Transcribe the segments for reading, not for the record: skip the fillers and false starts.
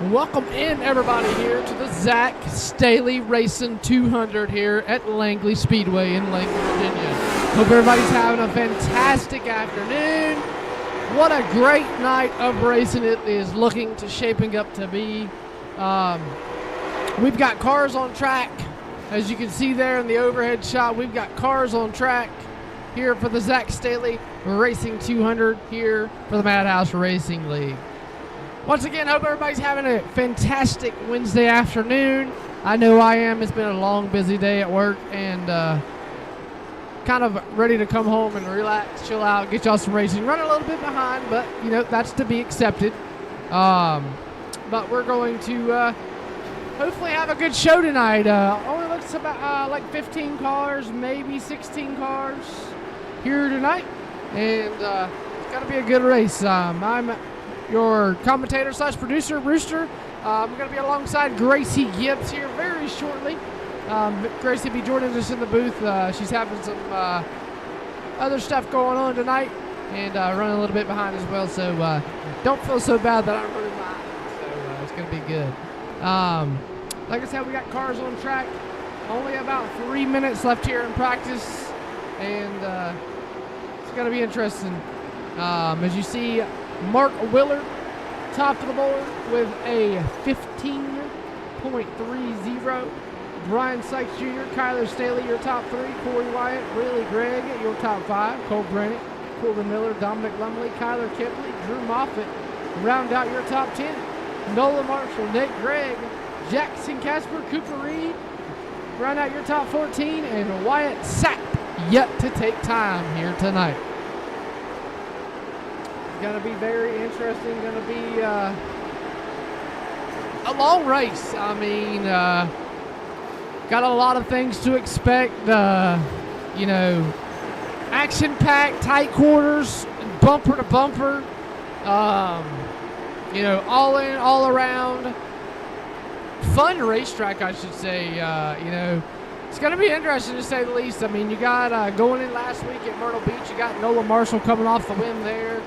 Welcome in, everybody, here to the Zach Staley Racing 200 here at Langley Speedway in Langley, Virginia. Hope everybody's having a fantastic afternoon. What a great night of racing it is looking to shaping up to be. We've got cars on track. As you can see there in the overhead shot, we've got cars on track here for the Zach Staley Racing 200 here for the Madhouse Racing League. Once again, hope everybody's having a fantastic Wednesday afternoon. I know I am. It's been a long, busy day at work, and kind of ready to come home and relax, chill out, get y'all some racing. Running a little bit behind, but, you know, that's to be accepted. But we're going to hopefully have a good show tonight. Only looks about like 15 cars, maybe 16 cars here tonight, and it's going to be a good race. I'm your commentator / producer, Rooster. I'm going to be alongside Gracie Gibbs here very shortly. Gracie will be joining us in the booth. She's having some other stuff going on tonight and running a little bit behind as well. So don't feel so bad that I'm running behind. So it's going to be good. Like I said, we got cars on track. Only about 3 minutes left here in practice, and it's going to be interesting. As you see, Mark Willard, top of the board with a 15.30. Brian Sykes Jr., Kyler Staley, your top 3. Corey Wyatt, Riley Gregg, your top 5. Cole Brennick, Corbin Miller, Dominic Lumley, Kyler Kipley, Drew Moffitt round out your top 10. Nolan Marshall, Nick Gregg, Jackson Casper, Cooper Reed round out your top 14. And Wyatt Sapp yet to take time here tonight. Going to be very interesting. Going to be a long race. I mean, got a lot of things to expect. You know, action-packed, tight quarters, bumper to bumper. You know, all in, all around. Fun racetrack, I should say. You know, it's going to be interesting to say the least. I mean, you got going in last week at Myrtle Beach, you got Nolan Marshall coming off the win there.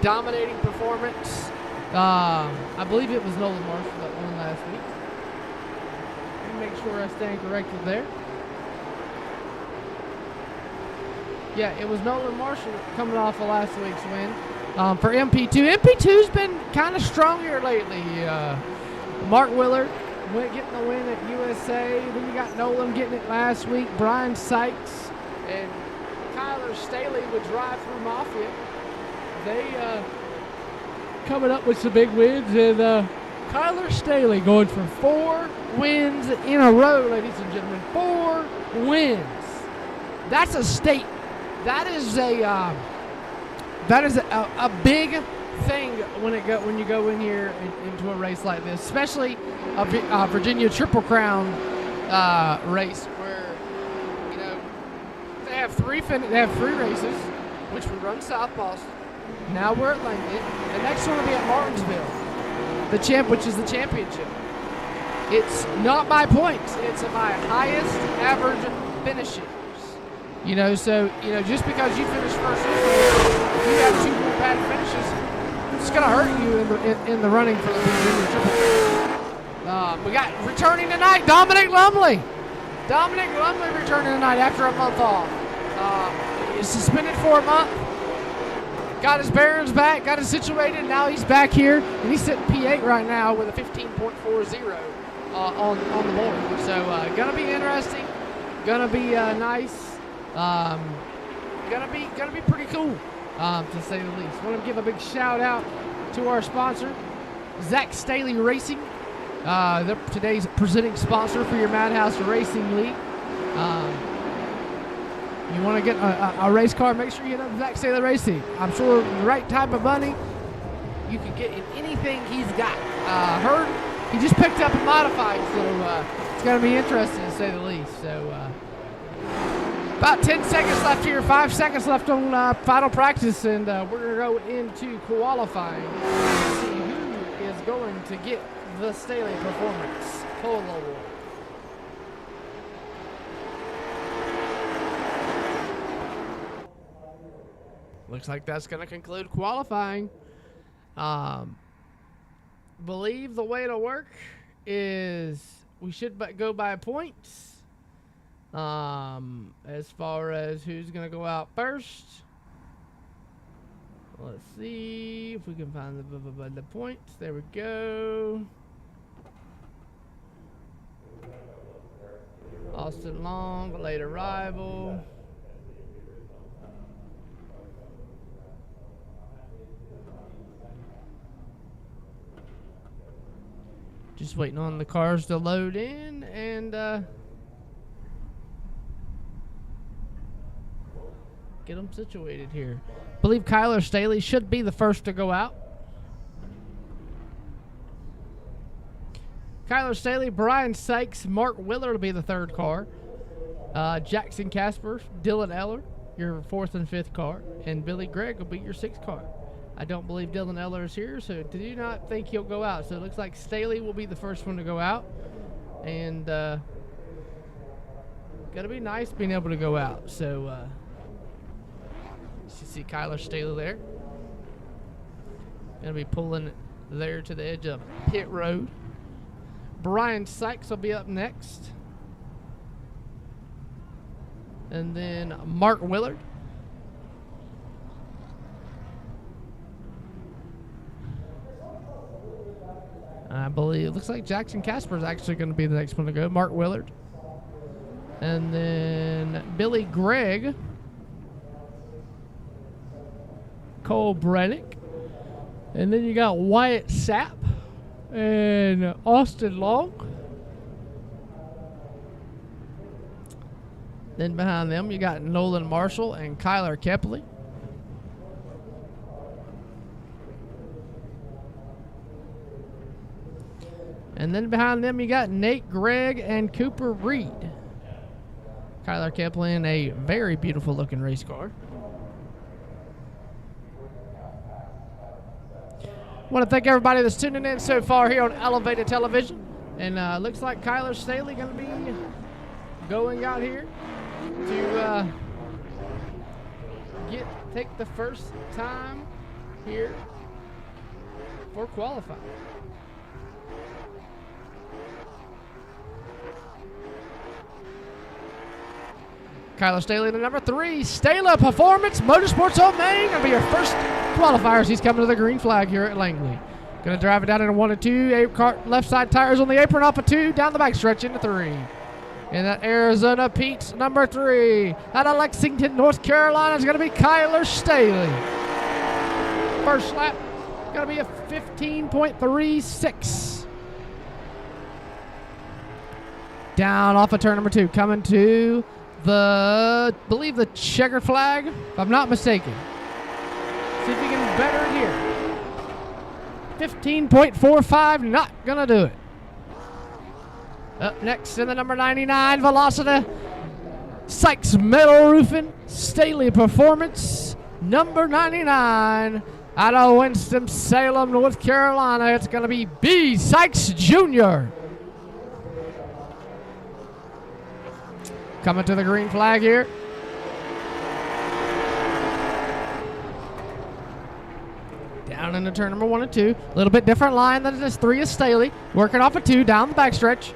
Dominating performance. I believe it was Nolan Marshall that won last week. Let me make sure I stand corrected there. Yeah, it was Nolan Marshall coming off of last week's win. For MP2. MP2's been kind of strong here lately. Mark Willard getting the win at USA. Then you got Nolan getting it last week. Brian Sykes and Kyler Staley would drive through Mafia. They coming up with some big wins, and Kyler Staley going for 4 wins in a row, ladies and gentlemen. 4 wins. That's a statement. That is a big thing when you go in here into a race like this, especially a Virginia Triple Crown race where, you know, they have 3 races, which would run South Boston. Now we're at Langley. The next one will be at Martinsville, which is the championship. It's not by points. It's by highest average finishes. You know, so, you know, just because you finish first, if you have 2 more bad finishes, it's going to hurt you in the running for the Virginia Triple. We got returning tonight, Dominic Lumley. Dominic Lumley returning tonight after a month off. He's suspended for a month. Got his bearings back, got it situated. Now he's back here, and he's sitting P8 right now with a 15.40 on the board. So gonna be interesting, gonna be nice, gonna be pretty cool, to say the least. Want to give a big shout out to our sponsor, Zach Staley Racing. They're today's presenting sponsor for your Madhouse Racing League. You want to get a race car, make sure you know Zach Staley Racing. I'm sure the right type of money, you can get in anything he's got. Heard he just picked up a modified, so it's going to be interesting to say the least. So about 10 seconds left here, 5 seconds left on final practice, and we're going to go into qualifying to see who is going to get the Staley Performance Pole Award. Looks like that's going to conclude qualifying. believe the way it'll work is we should go by points. As far as who's going to go out first. Let's see if we can find the points. There we go. Austin Long, late arrival. Just waiting on the cars to load in and get them situated here. I believe Kyler Staley should be the first to go out. Kyler Staley, Brian Sykes, Mark Willard will be the third car. Jackson Casper, Dylan Eller, your fourth and fifth car. And Billy Gregg will be your sixth car. I don't believe Dylan Eller is here, so do not think he'll go out. So it looks like Staley will be the first one to go out. And going to be nice being able to go out. So you see Kyler Staley there. Going to be pulling there to the edge of pit road. Brian Sykes will be up next. And then Mark Willard. I believe it looks like Jackson Casper is actually going to be the next one to go. Mark Willard. And then Billy Gregg. Cole Brennick. And then you got Wyatt Sapp and Austin Long. Then behind them you got Nolan Marshall and Kyler Kepley. And then behind them you got Nate Gregg and Cooper Reed. Kyler Kepley in a very beautiful looking race car. I want to thank everybody that's tuning in so far here on Elevated Television. And looks like Kyler Staley going to be going out here to take the first time here for qualifying. Kyler Staley, the number 3, Stala Performance Motorsports on Main. Going to be your first qualifiers. He's coming to the green flag here at Langley. Going to drive it down into 1 and 2. Left side tires on the apron off of 2. Down the backstretch into 3. And that Arizona Pete's number 3. Out of Lexington, North Carolina is going to be Kyler Staley. First lap, going to be a 15.36. Down off of turn number 2. Coming to believe the checkered flag, if I'm not mistaken. See if he can better it here. 15.45, not gonna do it. Up next in the number 99 Velocity, Sykes Metal Roofing, Staley Performance, number 99, out of Winston-Salem, North Carolina. It's gonna be B. Sykes Jr. Coming to the green flag here. Down into turn number 1 and 2. A little bit different line than this 3 is Staley. Working off of 2, down the backstretch.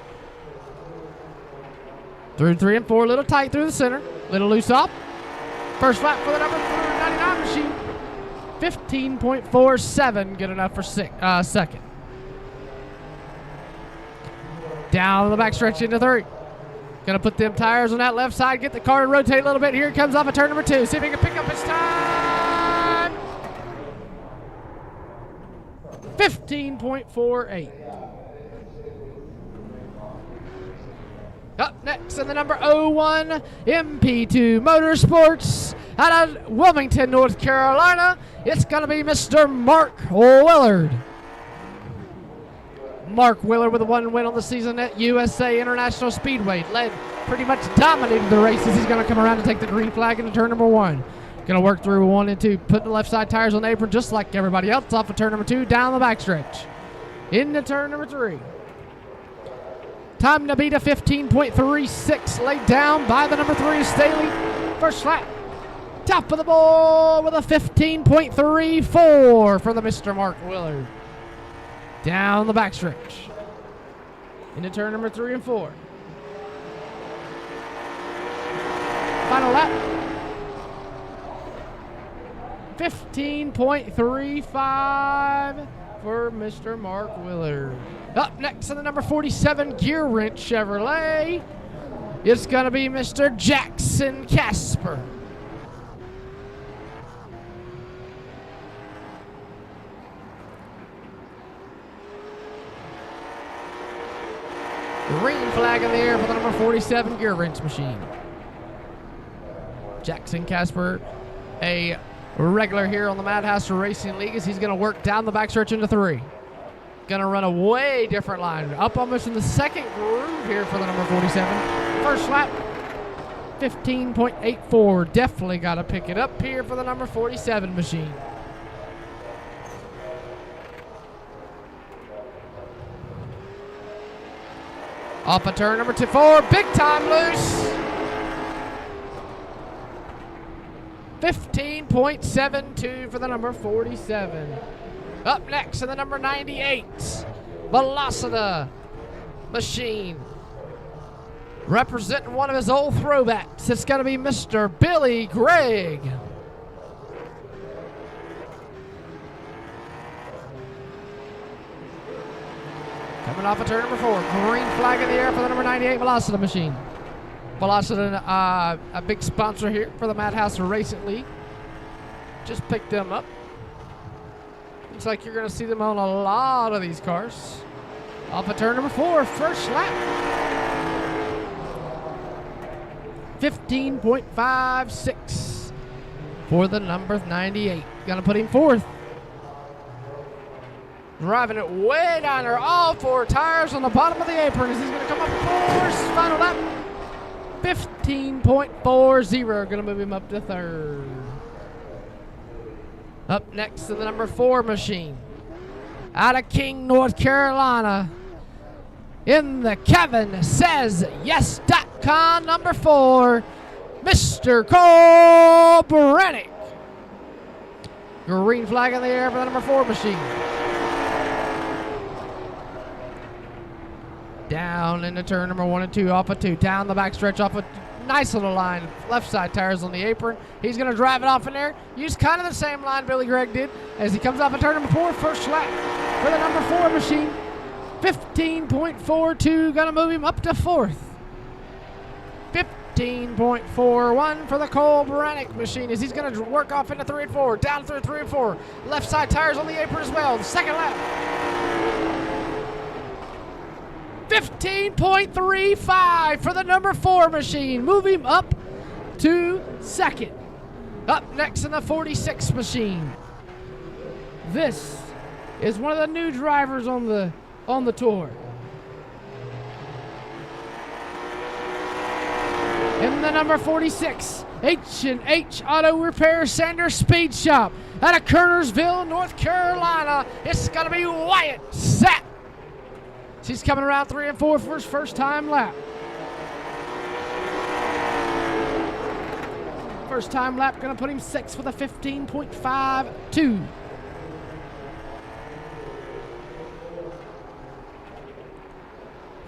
Through 3 and 4, a little tight through the center. Little loose off. First lap for the number 99 machine. 15.47, good enough for second. Down the backstretch into 3. Gonna put them tires on that left side, get the car to rotate a little bit. Here it comes off of turn number 2. See if he can pick up his time. 15.48. Up next in the number 01 MP2 Motorsports out of Wilmington, North Carolina. It's gonna be Mr. Mark Willard. Mark Willard with a 1 win on the season at USA International Speedway. Pretty much dominated the races. He's going to come around and take the green flag into turn number 1. Going to work through 1 and 2. Put the left side tires on the apron just like everybody else off of turn number 2. Down the backstretch. Into turn number 3. Time to beat a 15.36 laid down by the number 3 Staley. First lap. Top of the board with a 15.34 for the Mr. Mark Willard. Down the backstretch. Into turn number 3 and 4. Final lap. 15.35 for Mr. Mark Willard. Up next in the number 47 gear wrench Chevrolet, it's going to be Mr. Jackson Casper. Green flag in the air for the number 47 gear wrench machine. Jackson Casper, a regular here on the Madhouse Racing League, as he's going to work down the backstretch into 3. Going to run a way different line. Up almost in the second groove here for the number 47. First lap, 15.84. Definitely got to pick it up here for the number 47 machine. Off of turn number 4, big time loose. 15.72 for the number 47. Up next in the number 98, Velocita machine. Representing one of his old throwbacks, it's going to be Mr. Billy Gregg. Coming off of turn number 4, green flag in the air for the number 98 Velocita machine. Velocita, a big sponsor here for the Madhouse Racing League. Just picked them up. Looks like you're going to see them on a lot of these cars. Off of turn number 4, first lap. 15.56 for the number 98. Going to put him 4th. Driving it way down there. All 4 tires on the bottom of the apron as he's going to come up 4th. Final lap. 15.40. Going to move him up to 3rd. Up next to the number 4 machine. Out of King, North Carolina. In the Kevin Says Yes.com number 4, Mr. Cole Brannick. Green flag in the air for the number 4 machine. Down into turn number 1 and 2, off of 2, down the backstretch, off a nice little line, left side tires on the apron. He's going to drive it off in there. Use kind of the same line Billy Gregg did as he comes off of turn number 4, first lap for the number 4 machine. 15.42, going to move him up to 4th. 15.41 for the Cole Brannick machine as he's going to work off into 3 and 4, down through 3 and 4. Left side tires on the apron as well. The second lap. 15.35 for the number 4 machine. Move him up to 2nd. Up next in the 46 machine. This is one of the new drivers on the tour. In the number 46, H&H Auto Repair Center Speed Shop out of Kernersville, North Carolina. It's going to be Wyatt Sapp. He's coming around 3 and 4 for his first time lap. First time lap going to put him 6th with a 15.52.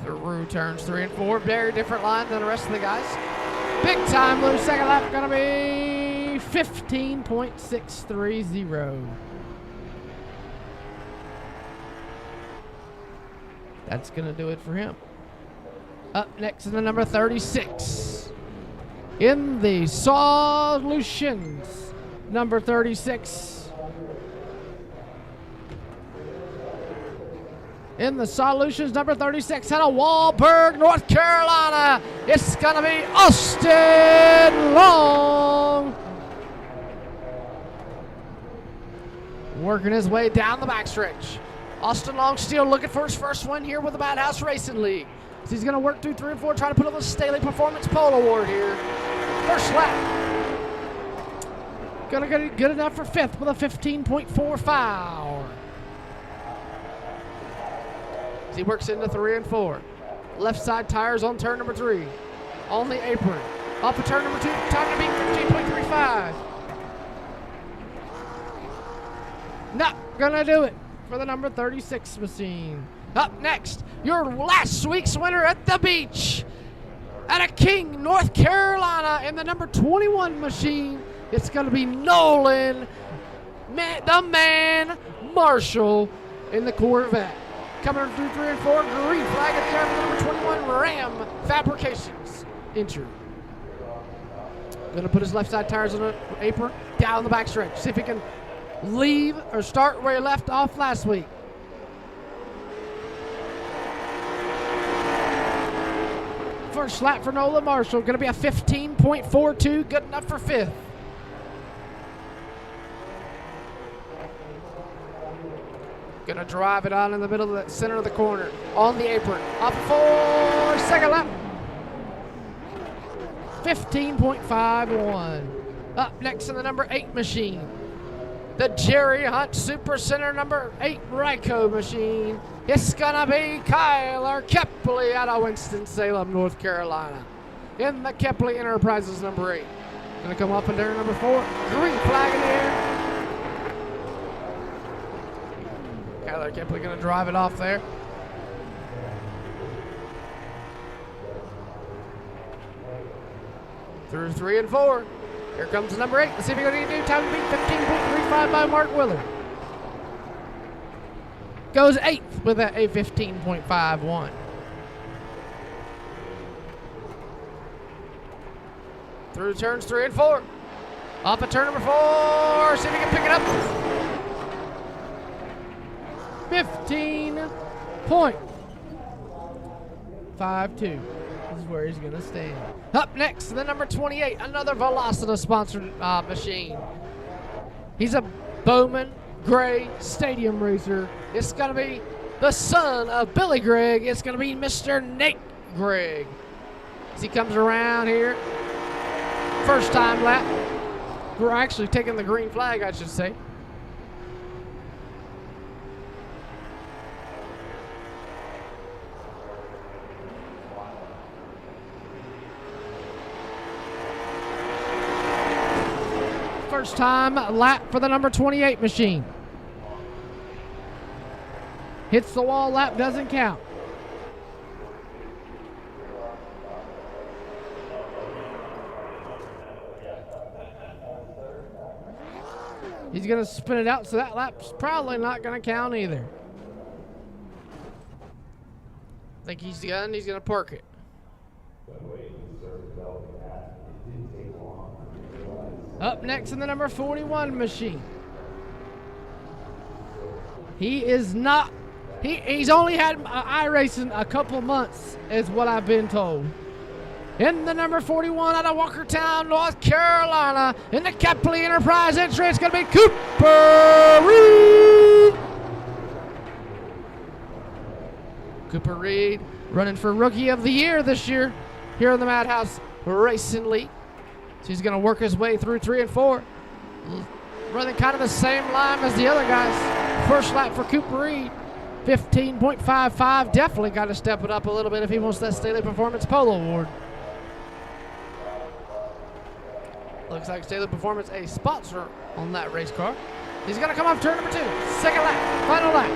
Through turns 3 and 4, very different line than the rest of the guys. Big time loose, second lap going to be 15.630. That's going to do it for him. Up next is the number 36. In the Solutions, number 36. In the Solutions, number 36, out of Walburg, North Carolina, it's going to be Austin Long. Working his way down the backstretch. Austin Long still looking for his first win here with the Madhouse Racing League. So he's going to work through 3 and 4, try to put up a Staley Performance Pole Award here. First lap. Going to get it good enough for 5th with a 15.45. As he works into 3 and 4. Left side tires on turn number 3. On the apron. Off of turn number 2, time to beat 15.35. Not going to do it. for the number 36 machine. Up next, your last week's winner at the beach. Out of King, North Carolina, in the number 21 machine, it's going to be Nolan, the man, Marshall, in the Corvette. Coming through 3 and 4, green flag at the air for the number 21, Ram Fabrications. Entry. Going to put his left side tires on the apron, down the back stretch. See if he can leave or start where he left off last week. First lap for Nolan Marshall, going to be a 15.42, good enough for 5th. Going to drive it on in the middle of the center of the corner, on the apron, up for second lap. 15.51. Up next in the number 8 machine, the Jerry Hunt Super Center number 8 Ryco machine. It's gonna be Kyler Kepley out of Winston-Salem, North Carolina, in the Kepley Enterprises number 8. Gonna come up and down number 4, green flag in the air. Kyler Kepley gonna drive it off there. Through 3 and 4. Here comes the number 8. Let's see if he's going to do time to beat 15.35 by Mark Willard. Goes 8th with a 15.51. Through turns 3 and 4. Off at turn number 4. See if he can pick it up. 15.52. This is where he's going to stand. Up next, the number 28, another Velocita-sponsored machine. He's a Bowman Gray Stadium racer. It's going to be the son of Billy Gregg. It's going to be Mr. Nate Gregg. As he comes around here, first time lap. We're actually taking the green flag, I should say. First time lap for the number 28 machine. Hits the wall, lap doesn't count. He's going to spin it out, so that lap's probably not going to count either. I think he's done. He's going to park it. Up next in the number 41 machine. He is not, he's only had iRacing a couple months, is what I've been told. In the number 41 out of Walkertown, North Carolina, in the Kepley Enterprise entry, it's going to be Cooper Reed. Cooper Reed running for Rookie of the Year this year here in the Madhouse Racing League. So he's going to work his way through 3 and 4. Running kind of the same line as the other guys. First lap for Cooper Reed, 15.55. Definitely got to step it up a little bit if he wants that Staley Performance Polo Award. Looks like Staley Performance a sponsor on that race car. He's going to come off turn number 2. Second lap, final lap.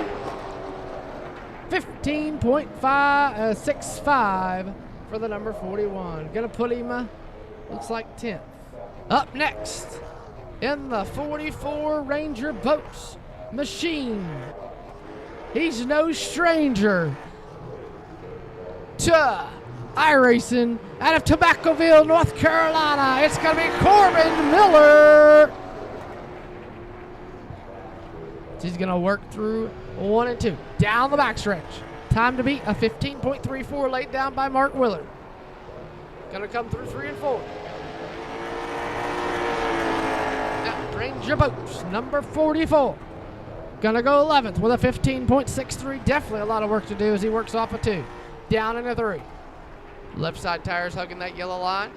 15.65 for the number 41. Going to put him... looks like 10th. Up next, in the 44 Ranger Boats machine, he's no stranger to iRacing out of Tobaccoville, North Carolina. It's going to be Corbin Miller. He's going to work through 1 and 2. Down the backstretch. Time to beat a 15.34 laid down by Mark Willard. Gonna come through 3 and 4. Now, Ranger Boats, number 44. Gonna go 11th with a 15.63. Definitely a lot of work to do as he works off a 2. Down into 3. Left side tires hugging that yellow line.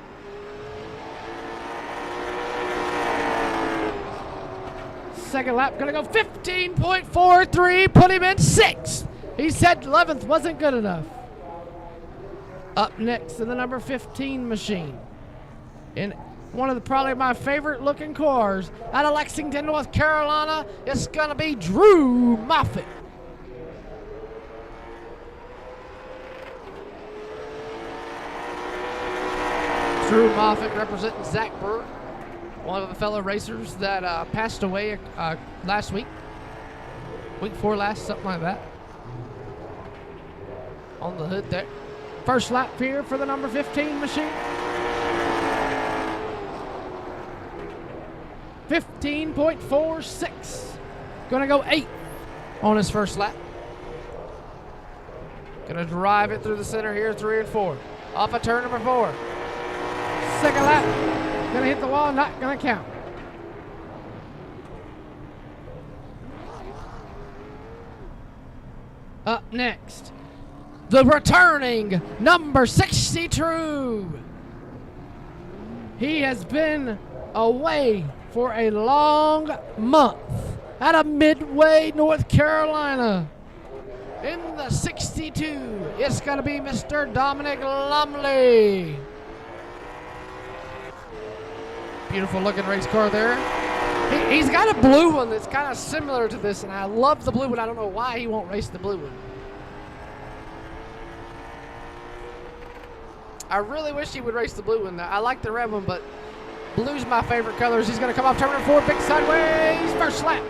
Second lap, gonna go 15.43. Put him in 6th. He said 11th wasn't good enough. Up next in the number 15 machine, in one of probably my favorite looking cars out of Lexington, North Carolina. It's going to be Drew Moffitt. Drew Moffitt representing Zach Brewer, one of the fellow racers that passed away last week. Week 4 last, something like that. On the hood there. First lap here for the number 15 machine. 15.46. Gonna go 8 on his first lap. Gonna drive it through the center here, 3 and 4. Off of turn number 4. Second lap. Gonna hit the wall, not gonna count. Up next, the returning number 62. He has been away for a long month out of Midway, North Carolina. In the 62, it's going to be Mr. Dominic Langley. Beautiful looking race car there. He's got a blue one that's kind of similar to this, and I love the blue one. I don't know why he won't race the blue one. I really wish he would race the blue one. I like the red one, but blue's my favorite colors. He's going to come off turn number 4, big sideways, first lap.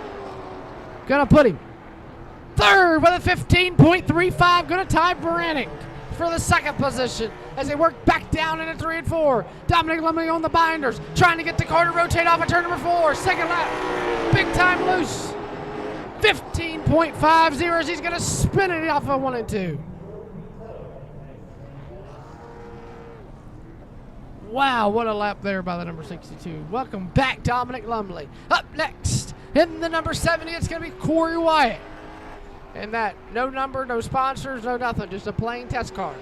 Going to put him third with a 15.35. Going to tie Brannick for the second position as they work back down into 3 and 4. Dominic Langley on the binders, trying to get the car to rotate off of turn number 4. Second lap, big time loose. 15.50 as he's going to spin it off of 1 and 2. Wow, what a lap there by the number 62. Welcome back, Dominic Langley. Up next, in the number 70, it's going to be Corey Wyatt. And that, no number, no sponsors, no nothing, just a plain test car.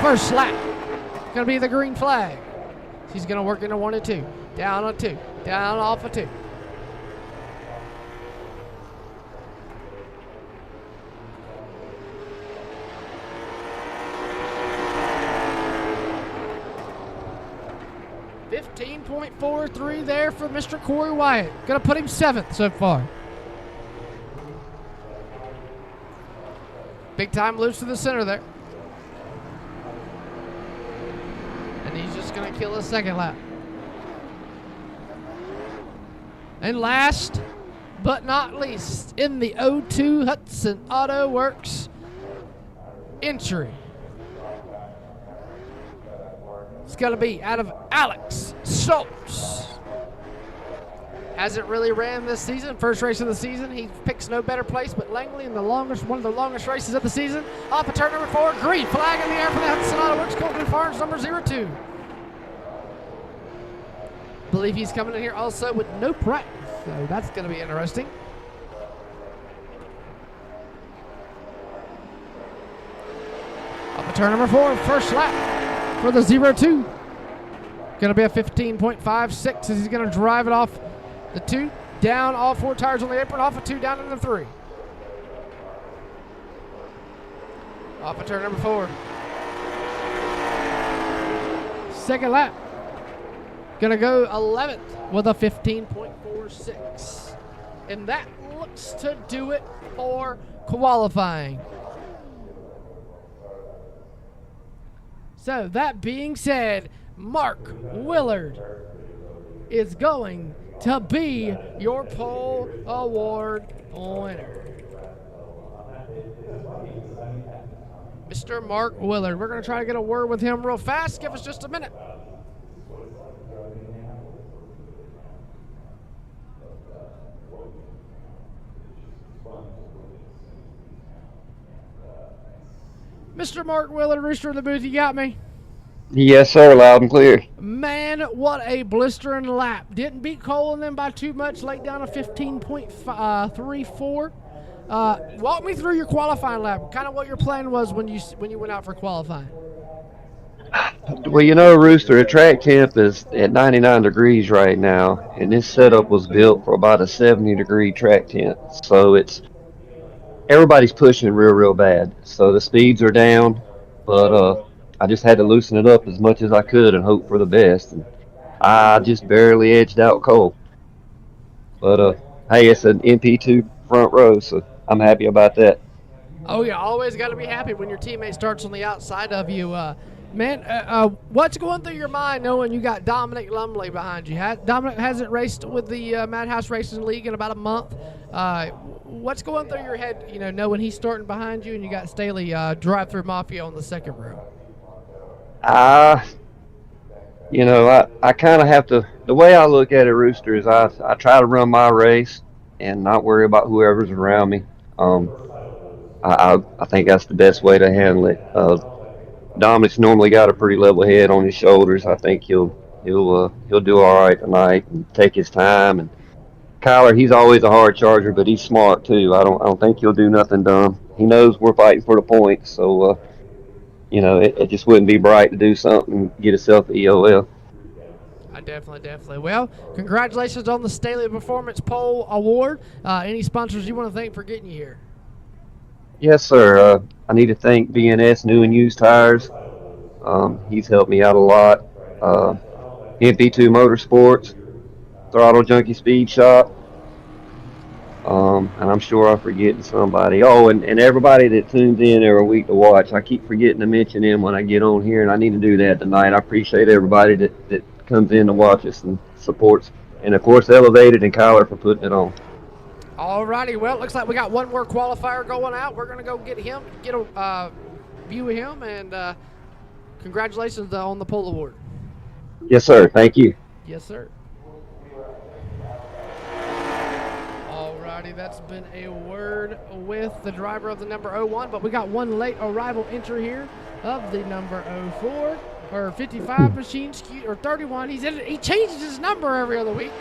First lap, going to be the green flag. He's going to work into 1 and 2. Down on 2, down off of 2. .43 there for Mr. Corey Wyatt. Gonna put him 7th so far. Big time loose to the center there. And he's just gonna kill a second lap. And last but not least, in the O2 Hudson Auto Works entry, it's going to be out of Alex Stoltz. Hasn't really ran this season. First race of the season. He picks no better place but Langley in one of the longest races of the season. Off of turn number 4. Green flag in the air for the Hudson Auto Works Colton Farms number 02. Believe he's coming in here also with no practice. So that's going to be interesting. Off of turn number 4. First lap for the 02. Going to be a 15.56 as he's going to drive it off the 2, down all 4 tires on the apron, off of 2, down into 3. Off of turn number 4. Second lap. Going to go 11th with a 15.46. And that looks to do it for qualifying. So that being said, Mark Willard is going to be your pole award winner. Mr. Mark Willard. We're going to try to get a word with him real fast. Give us just a minute. Mr. Mark Willard, Rooster in the booth, you got me? Yes, sir. Loud and clear. Man, what a blistering lap. Didn't beat Cole and them by too much. Laid down a 15.34. Walk me through your qualifying lap. Kind of what your plan was when you went out for qualifying. Well, you know, Rooster, the track temp is at 99 degrees right now, and this setup was built for about a 70-degree track temp. So everybody's pushing real bad. So the speeds are down, but I just had to loosen it up as much as I could and hope for the best. And I just barely edged out Cole. But hey, it's an MP2 front row, so I'm happy about that. Oh yeah, always got to be happy when your teammate starts on the outside of you. Man, what's going through your mind knowing you got Dominic Langley behind you? Dominic hasn't raced with the Madhouse Racing League in about a month. What's going through your head, knowing he's starting behind you and you got Staley drive-through Mafia on the second row? I kind of have to. The way I look at it, Rooster, is I try to run my race and not worry about whoever's around me. I think that's the best way to handle it. Dominic's normally got a pretty level head on his shoulders. I think he'll do all right tonight and take his time. And Kyler, he's always a hard charger, but he's smart too. I don't think he'll do nothing dumb. He knows we're fighting for the points, so it just wouldn't be bright to do something and get himself an EOL. Definitely. Well, congratulations on the Staley Performance Pole Award. Any sponsors you want to thank for getting you here? Yes, sir. I need to thank BNS New and Used Tires. He's helped me out a lot. MP2 Motorsports, Throttle Junkie Speed Shop, and I'm sure I'm forgetting somebody. Oh, and everybody that tunes in every week to watch. I keep forgetting to mention them when I get on here, and I need to do that tonight. I appreciate everybody that comes in to watch us and supports. And, of course, Elevated and Kyler for putting it on. Alrighty, well, it looks like we got one more qualifier going out. We're going to go get a view of him, and congratulations on the pole award. Yes, sir. Thank you. Yes, sir. Alrighty, that's been a word with the driver of the number 01, but we got one late arrival enter here of the number 04, or 55 machine, or 31. He changes his number every other week,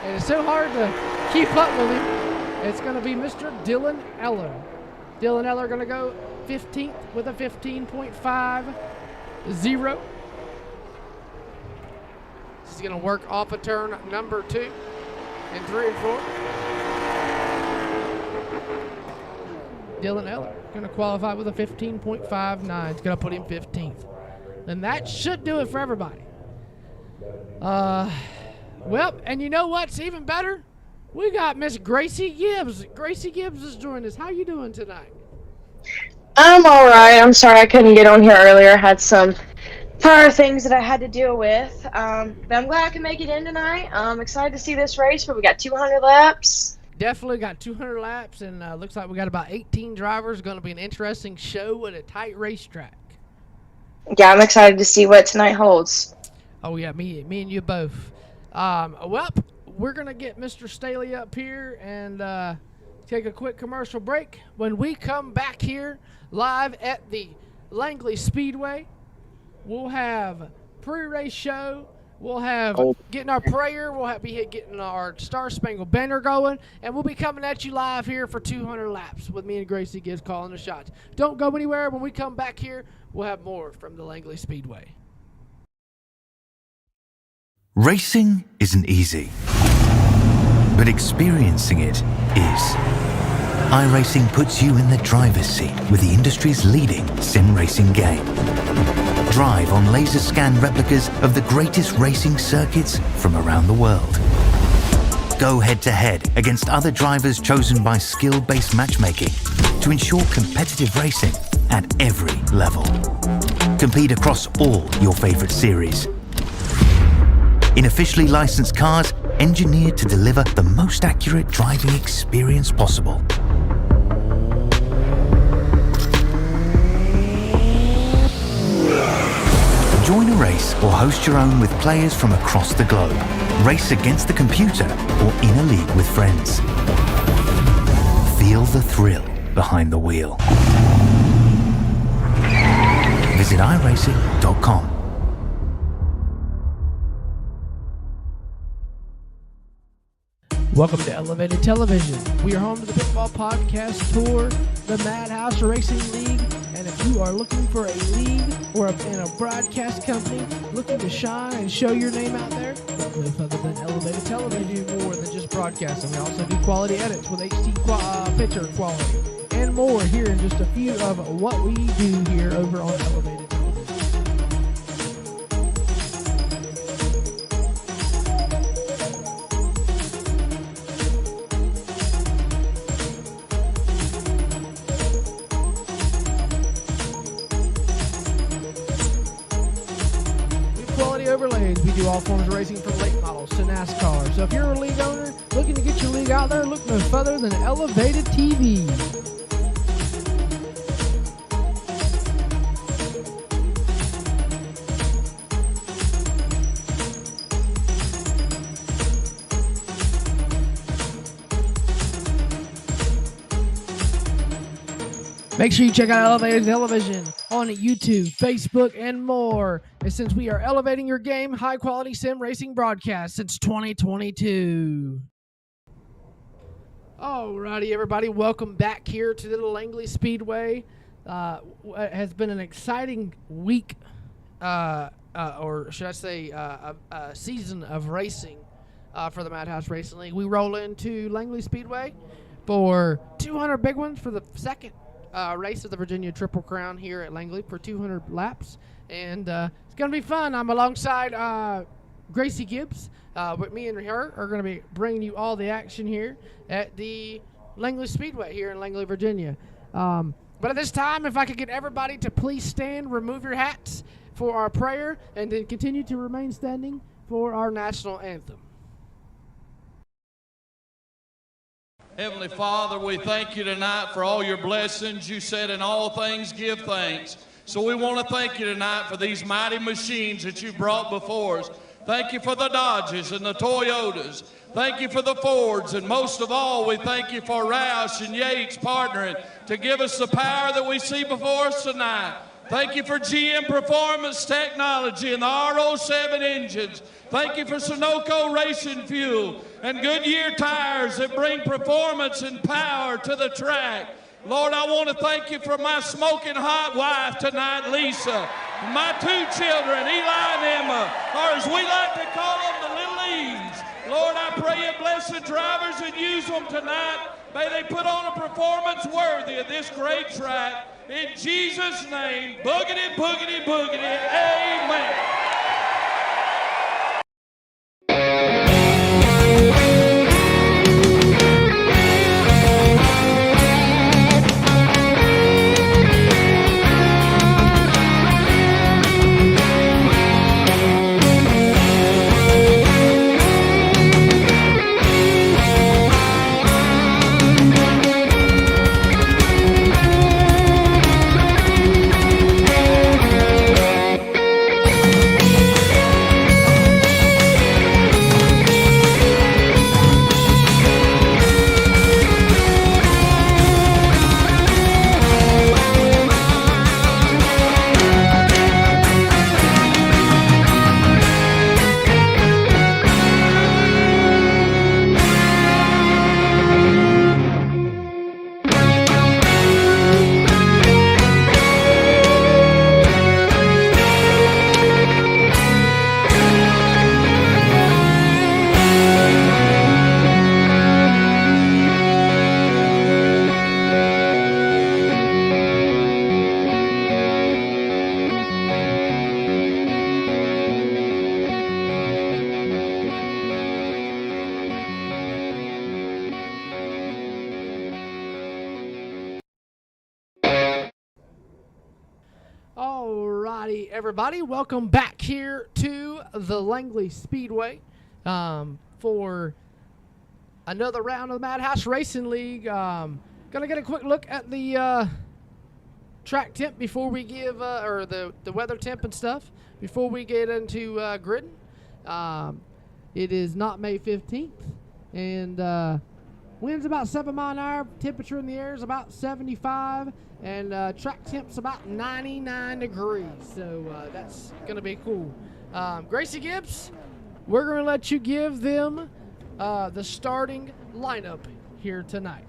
and it's so hard to keep up with him. It's going to be Mr. Dylan Eller. Dylan Eller going to go 15th with a 15.50. He's going to work off of turn number 2 and 3 and 4. Dylan Eller going to qualify with a 15.59. It's going to put him 15th. And that should do it for everybody. Well, and you know what's even better? We got Miss Gracie Gibbs. Gracie Gibbs is joining us. How you doing tonight? I'm all right. I'm sorry I couldn't get on here earlier. I had some prior things that I had to deal with. But I'm glad I can make it in tonight. I'm excited to see this race, but we got 200 laps. Definitely got 200 laps, and looks like we got about 18 drivers. Going to be an interesting show at a tight racetrack. Yeah, I'm excited to see what tonight holds. Oh, yeah, me and you both. Well, we're going to get Mr. Staley up here and take a quick commercial break. When we come back here live at the Langley Speedway, we'll have pre-race show. We'll have getting our prayer. We'll be getting our Star Spangled Banner going. And we'll be coming at you live here for 200 laps with me and Gracie Gibbs calling the shots. Don't go anywhere. When we come back here, we'll have more from the Langley Speedway. Racing isn't easy, but experiencing it is. iRacing puts you in the driver's seat with the industry's leading sim racing game. Drive on laser scan replicas of the greatest racing circuits from around the world. Go head to head against other drivers chosen by skill-based matchmaking to ensure competitive racing at every level. Compete across all your favorite series. In officially licensed cars, engineered to deliver the most accurate driving experience possible. Join a race or host your own with players from across the globe. Race against the computer or in a league with friends. Feel the thrill behind the wheel. Visit iracing.com. Welcome to Elevated Television. We are home to the Pinball Podcast Tour, the Madhouse Racing League, and if you are looking for a league or in a broadcast company looking to shine and show your name out there, look no further than Elevated Television. We do more than just broadcasting. We also do quality edits with HD picture quality and more here in just a few of what we do here over on Elevated Television. do all forms of racing from late models to NASCAR. So if you're a league owner looking to get your league out there, look no further than Elevated TV. Make sure you check out Elevated Television on YouTube, Facebook, and more. And since we are elevating your game, high-quality sim racing broadcast since 2022. Alrighty, everybody. Welcome back here to the Langley Speedway. It has been an exciting week, or should I say a season of racing for the Madhouse Racing League. We roll into Langley Speedway for 200 big ones for the second race of the Virginia Triple Crown here at Langley for 200 laps, and it's gonna be fun. I'm alongside Gracie Gibbs. With me and her are gonna be bringing you all the action here at the Langley Speedway here in Langley, Virginia. But at this time, if I could get everybody to please stand, remove your hats for our prayer, and then continue to remain standing for our national anthem. Heavenly Father, we thank you tonight for all your blessings. You said in all things give thanks. So we want to thank you tonight for these mighty machines that you brought before us. Thank you for the Dodges and the Toyotas. Thank you for the Fords. And most of all, we thank you for Roush and Yates partnering to give us the power that we see before us tonight. Thank you for GM Performance Technology and the R07 engines. Thank you for Sunoco Racing Fuel and Goodyear tires that bring performance and power to the track. Lord, I want to thank you for my smoking hot wife tonight, Lisa, and my two children, Eli and Emma, or as we like to call them, the little E's. Lord, I pray you bless the drivers and use them tonight. May they put on a performance worthy of this great track. In Jesus' name, boogity, boogity, boogity, amen. Alrighty, everybody, welcome back here to the Langley Speedway for another round of the Madhouse Racing League. Gonna get a quick look at the track temp before we give, or the weather temp and stuff before we get into gridding. It is not May 15th, and wind's about 7 miles an hour. Temperature in the air is about 75. And track temp's about 99 degrees, so that's going to be cool. Gracie Gibbs, we're going to let you give them the starting lineup here tonight.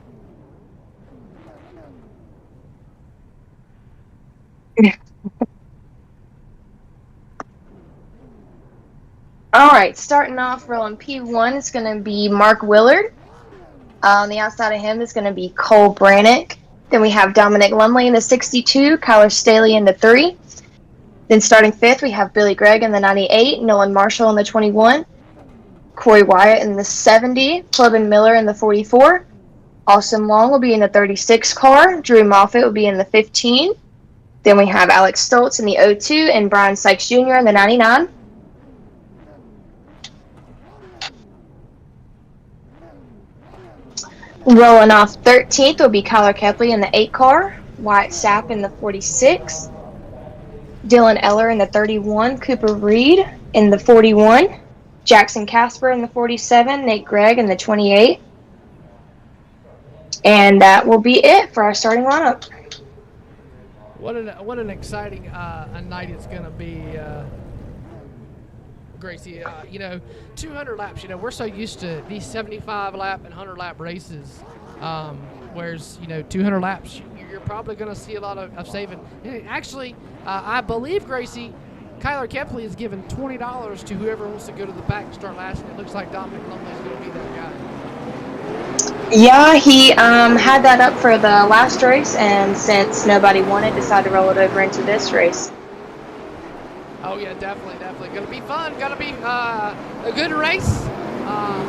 All right, starting off rolling P1 is going to be Mark Willard. On the outside of him is going to be Cole Brannick. Then we have Dominic Lumley in the 62, Kyler Staley in the 3. Then starting 5th, we have Billy Gregg in the 98, Nolan Marshall in the 21, Corey Wyatt in the 70, Corbin Miller in the 44. Austin Long will be in the 36 car. Drew Moffitt will be in the 15. Then we have Alex Stoltz in the 02 and Brian Sykes Jr. in the 99. Rolling off 13th will be Kyler Kepley in the 8 car, Wyatt Sapp in the 46, Dylan Eller in the 31, Cooper Reed in the 41, Jackson Casper in the 47, Nate Gregg in the 28. And that will be it for our starting lineup. What an exciting a night it's going to be, Gracie. 200 laps. We're so used to these 75 lap and 100 lap races, whereas 200 laps, you're probably going to see a lot of saving. And actually, I believe, Gracie, Kyler Kepley is giving $20 to whoever wants to go to the back and start last. It looks like Dominic Langley is going to be that guy. Yeah, he had that up for the last race, and since nobody won it, decided to roll it over into this race. Oh yeah, definitely. Gonna be fun. Gonna be a good race.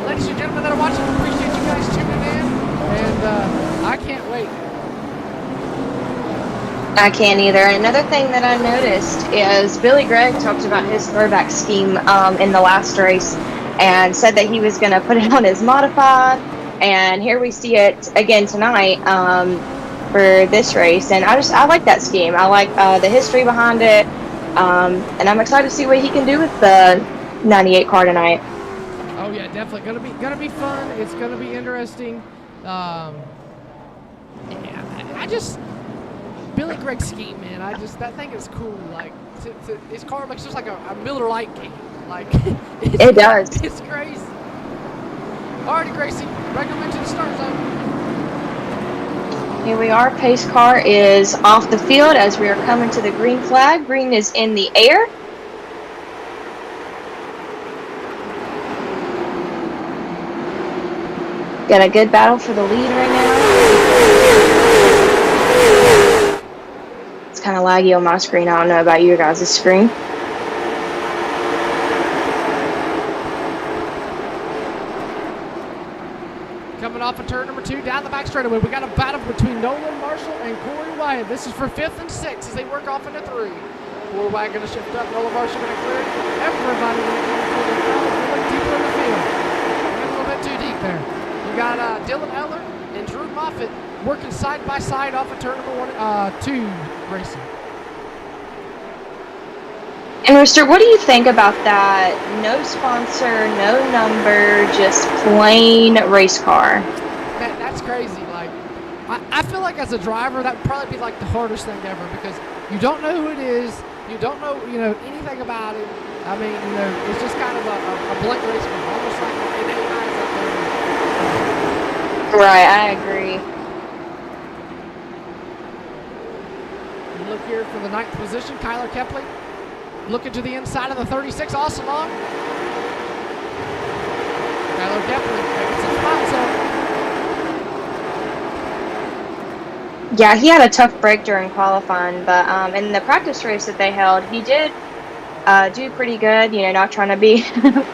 Ladies and gentlemen that are watching, appreciate you guys tuning in, and I can't wait. I can't either. Another thing that I noticed is Billy Gregg talked about his throwback scheme in the last race, and said that he was going to put it on his modified. And here we see it again tonight for this race, and I like that scheme. I like the history behind it, and I'm excited to see what he can do with the 98 car tonight. Oh yeah, definitely gonna be fun. It's gonna be interesting. Billy Gregg's scheme, man. That thing is cool. Like his car looks just like a Miller Lite game. Like it does. It's crazy. Alrighty, Gracie, recommend to the start zone. Here we are. Pace car is off the field as we are coming to the green flag. Green is in the air. Got a good battle for the lead right now. It's kind of laggy on my screen. I don't know about you guys' screen. Coming off of turn number 2, down the back straightaway. We got a battle between Nolan Marshall and Corey Wyatt. This is for 5th and 6th as they work off into 3. Corey Wyatt going to shift up. Nolan Marshall going to clear it. Everybody going to come for the crowd. We're going deeper in the field. Went a little bit too deep there. We got Dylan Eller and Drew Moffitt working side by side off of turn number 2 racing. And Rooster, what do you think about that? No sponsor, no number, just plain race car. That's crazy. Like, I feel like as a driver, that would probably be like the hardest thing ever because you don't know who it is, you don't know anything about it. I mean, it's just kind of a blank race car, almost like an A9 up there. Right, I agree. You look here for the 9th position, Kyler Kepley. Looking to the inside of the 36, awesome long. Kyler Kepley making some spots up. Yeah, he had a tough break during qualifying, but in the practice race that they held, he did do pretty good, not trying to be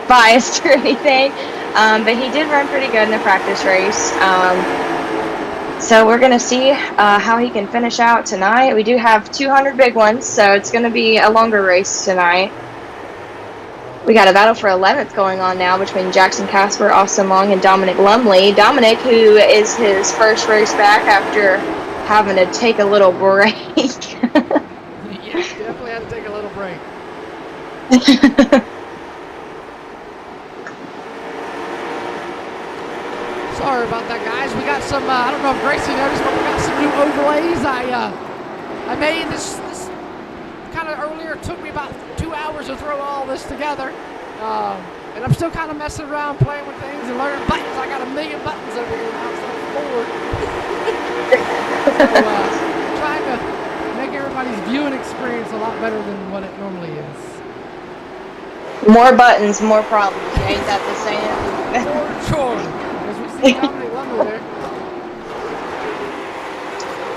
biased or anything, but he did run pretty good in the practice race. So we're going to see how he can finish out tonight. We do have 200 big ones, so it's going to be a longer race tonight. We got a battle for 11th going on now between Jackson Casper, Austin Long, and Dominic Langley. Dominic, who is his first race back after having to take a little break. Yeah, definitely had to take a little break. Sorry about that, guys. We got some, I don't know if Gracie noticed, but we got some new overlays. I made this kind of earlier. It took me about 2 hours to throw all this together. And I'm still kind of messing around, playing with things and learning buttons. I got a million buttons over here now, so I'm bored. So, trying to make everybody's viewing experience a lot better than what it normally is. More buttons, more problems. Ain't that the saying? Sure. As we see Dominic Langley there.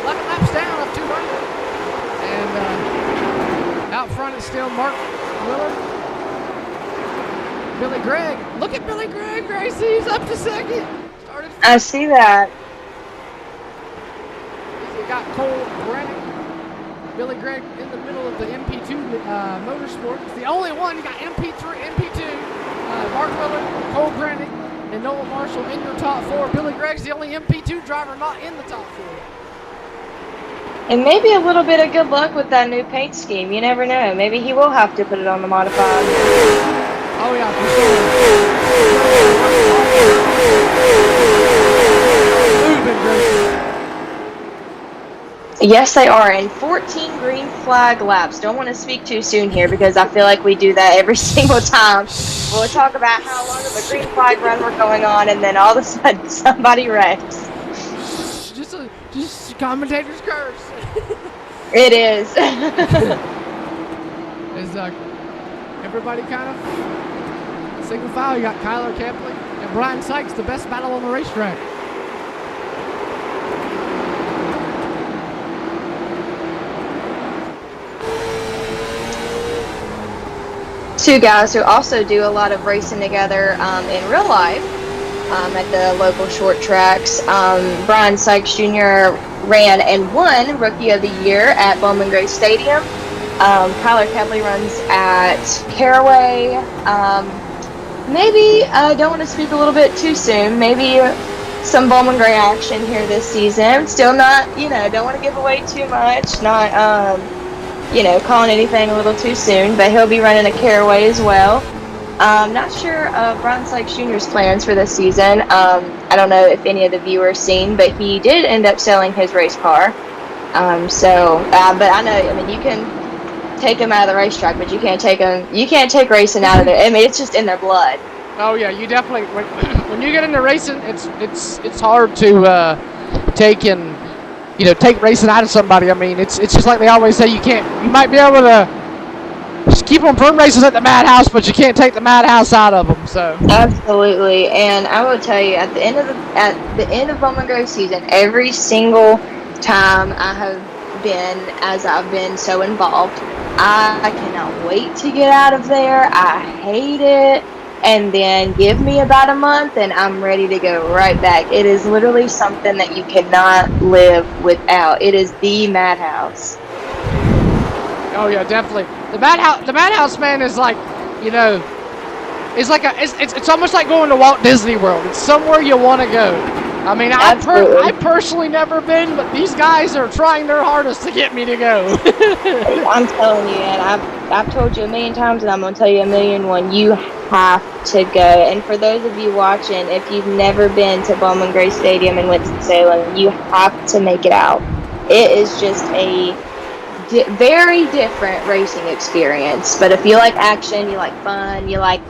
11 laps down of 200. And out front is still Mark Willard. Billy Gregg. Look at Billy Gregg, Gracie. He's up to 2nd. I see that. We got Cole Brennan. Billy Gregg in the middle of the MP2 Motorsport. It's the only one. You got MP3, MP2, Mark Willard, Cole Brennan, and Noah Marshall in your top 4. Billy Gregg's the only MP2 driver not in the top 4. And maybe a little bit of good luck with that new paint scheme. You never know. Maybe he will have to put it on the modified. Oh, yeah, for sure. Moving, Gracie. Yes, they are. And 14 green flag laps. Don't want to speak too soon here because I feel like we do that every single time. We'll talk about how long of a green flag run we're going on, and then all of a sudden somebody wrecks. Just commentator's curse. It is. Is everybody kind of single file? You got Kyler Kepley and Brian Sykes, the best battle on the racetrack. Two guys who also do a lot of racing together in real life at the local short tracks. Brian Sykes Jr. ran and won Rookie of the Year at Bowman Gray Stadium. Kyler Kepley runs at Caraway. Maybe, I don't want to speak a little bit too soon, maybe some Bowman Gray action here this season. Still not, don't want to give away too much, not, calling anything a little too soon, but he'll be running a Caraway as well. Not sure of Brian Sykes Jr.'s plans for this season. I don't know if any of the viewers seen, but he did end up selling his race car. But I know, you can take him out of the racetrack, but you can't take racing out of there. It's just in their blood. Oh yeah, you definitely, when you get into racing, it's hard to take racing out of somebody. It's just like they always say, you might be able to just keep them from races at the Madhouse, but you can't take the Madhouse out of them. So absolutely, and I will tell you, at the end of Bowman Gray season, every single time I've been so involved, I cannot wait to get out of there. I hate it. And then give me about a month and I'm ready to go right back. It is literally something that you cannot live without. It is the Madhouse. Oh yeah, definitely. The Madhouse, man, is like, it's almost like going to Walt Disney World. It's somewhere you want to go. I personally never been, but these guys are trying their hardest to get me to go. I'm telling you, and I've told you a million times, and I'm going to tell you 1,000,001. You have to go. And for those of you watching, if you've never been to Bowman Gray Stadium in Winston-Salem, you have to make it out. It is just a very different racing experience. But if you like action, you like fun, you like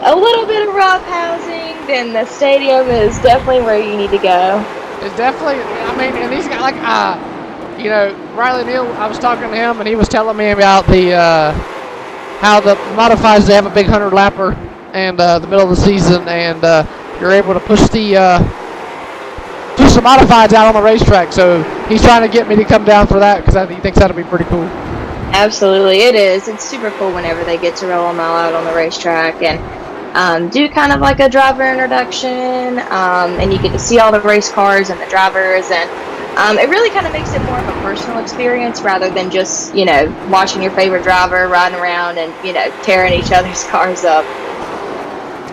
a little bit of rough housing, then the stadium is definitely where you need to go. It's definitely, and these guys, Riley Neal, I was talking to him, and he was telling me about how the modifieds, they have a big 100-lapper and the middle of the season, and you're able to push the modifieds out on the racetrack. So he's trying to get me to come down for that because he thinks that'll be pretty cool. Absolutely, it is. It's super cool whenever they get to roll them all out on the racetrack and do kind of like a driver introduction, and you get to see all the race cars and the drivers, and it really kind of makes it more of a personal experience rather than just, watching your favorite driver riding around and, tearing each other's cars up.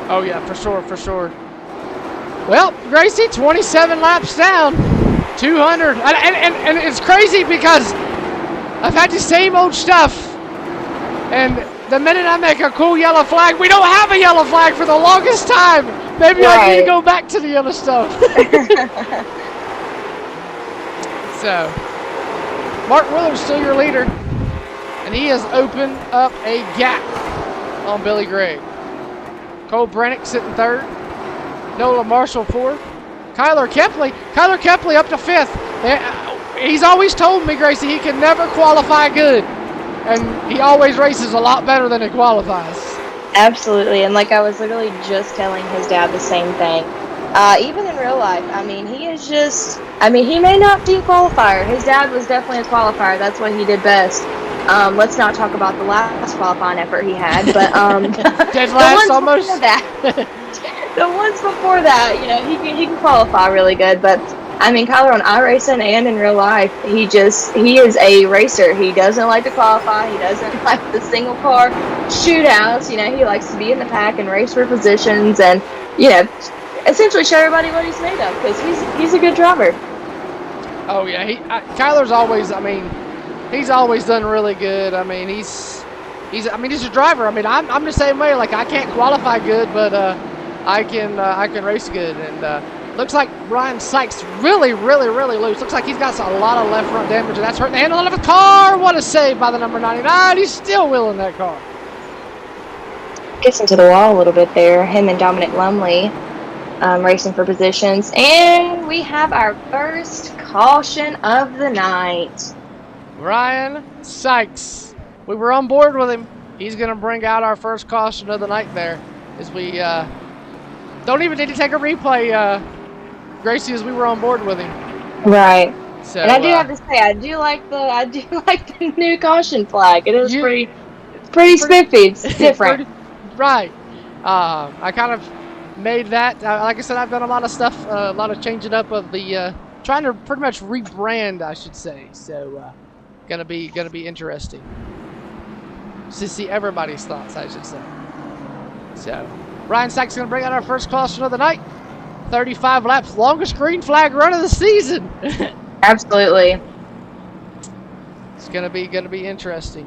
Oh yeah, for sure. Well, Gracie, 27 laps down, 200, and it's crazy because I've had the same old stuff, and the minute I make a cool yellow flag, we don't have a yellow flag for the longest time. Maybe I need to go back to the yellow stuff. So, Mark Willer's still your leader, and he has opened up a gap on Billy Gregg. Cole Brennick sitting third. Nola Marshall fourth. Kyler Kepley up to fifth. He's always told me, Gracie, he can never qualify good. And he always races a lot better than he qualifies. Absolutely, and like I was literally just telling his dad the same thing. Even in real life, he is just, he may not be a qualifier. His dad was definitely a qualifier. That's what he did best. Let's not talk about the last qualifying effort he had, but dead last almost. The ones before that, he can qualify really good, but Kyler on iRacing and in real life, he is a racer. He doesn't like to qualify. He doesn't like the single car shootouts. He likes to be in the pack and race for positions and, essentially show everybody what he's made of, because he's a good driver. Oh yeah, Kyler's always. I mean, he's always done really good. I mean, he's a driver. I mean, I'm the same way. Like I can't qualify good, but I can race good. And looks like Ryan Sykes really loose. Looks like he's got a lot of left front damage, and that's hurting the handle of the car. What a save by the number 99. He's still wheeling that car. Gets into the wall a little bit there. Him and Dominic Langley racing for positions. And we have our first caution of the night. Ryan Sykes. We were on board with him. He's going to bring out our first caution of the night there. As we don't even need to take a replay, Gracie, as we were on board with him. Right. So, and I do have to say, I do like the new caution flag. It is pretty spiffy. It's different. Right. I kind of made that. Like I said, I've done a lot of stuff, a lot of changing up of the, trying to pretty much rebrand, I should say. So, gonna be interesting to see everybody's thoughts, I should say. So, Ryan Sykes is gonna bring out our first caution of the night. 35 laps, longest green flag run of the season. Absolutely. It's gonna be interesting.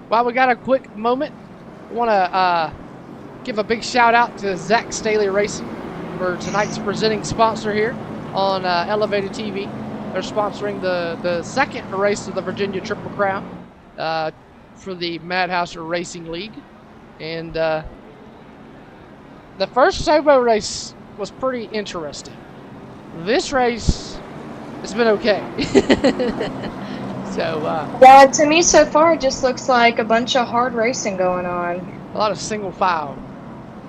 While we got a quick moment, I want to give a big shout out to Zach Staley Racing for tonight's presenting sponsor here on Elevated TV. They're sponsoring the second race of the Virginia Triple Crown for the Madhouse Racing League. And the first Sobo race was pretty interesting. This race has been okay. So, yeah, to me so far it just looks like a bunch of hard racing going on. A lot of single file.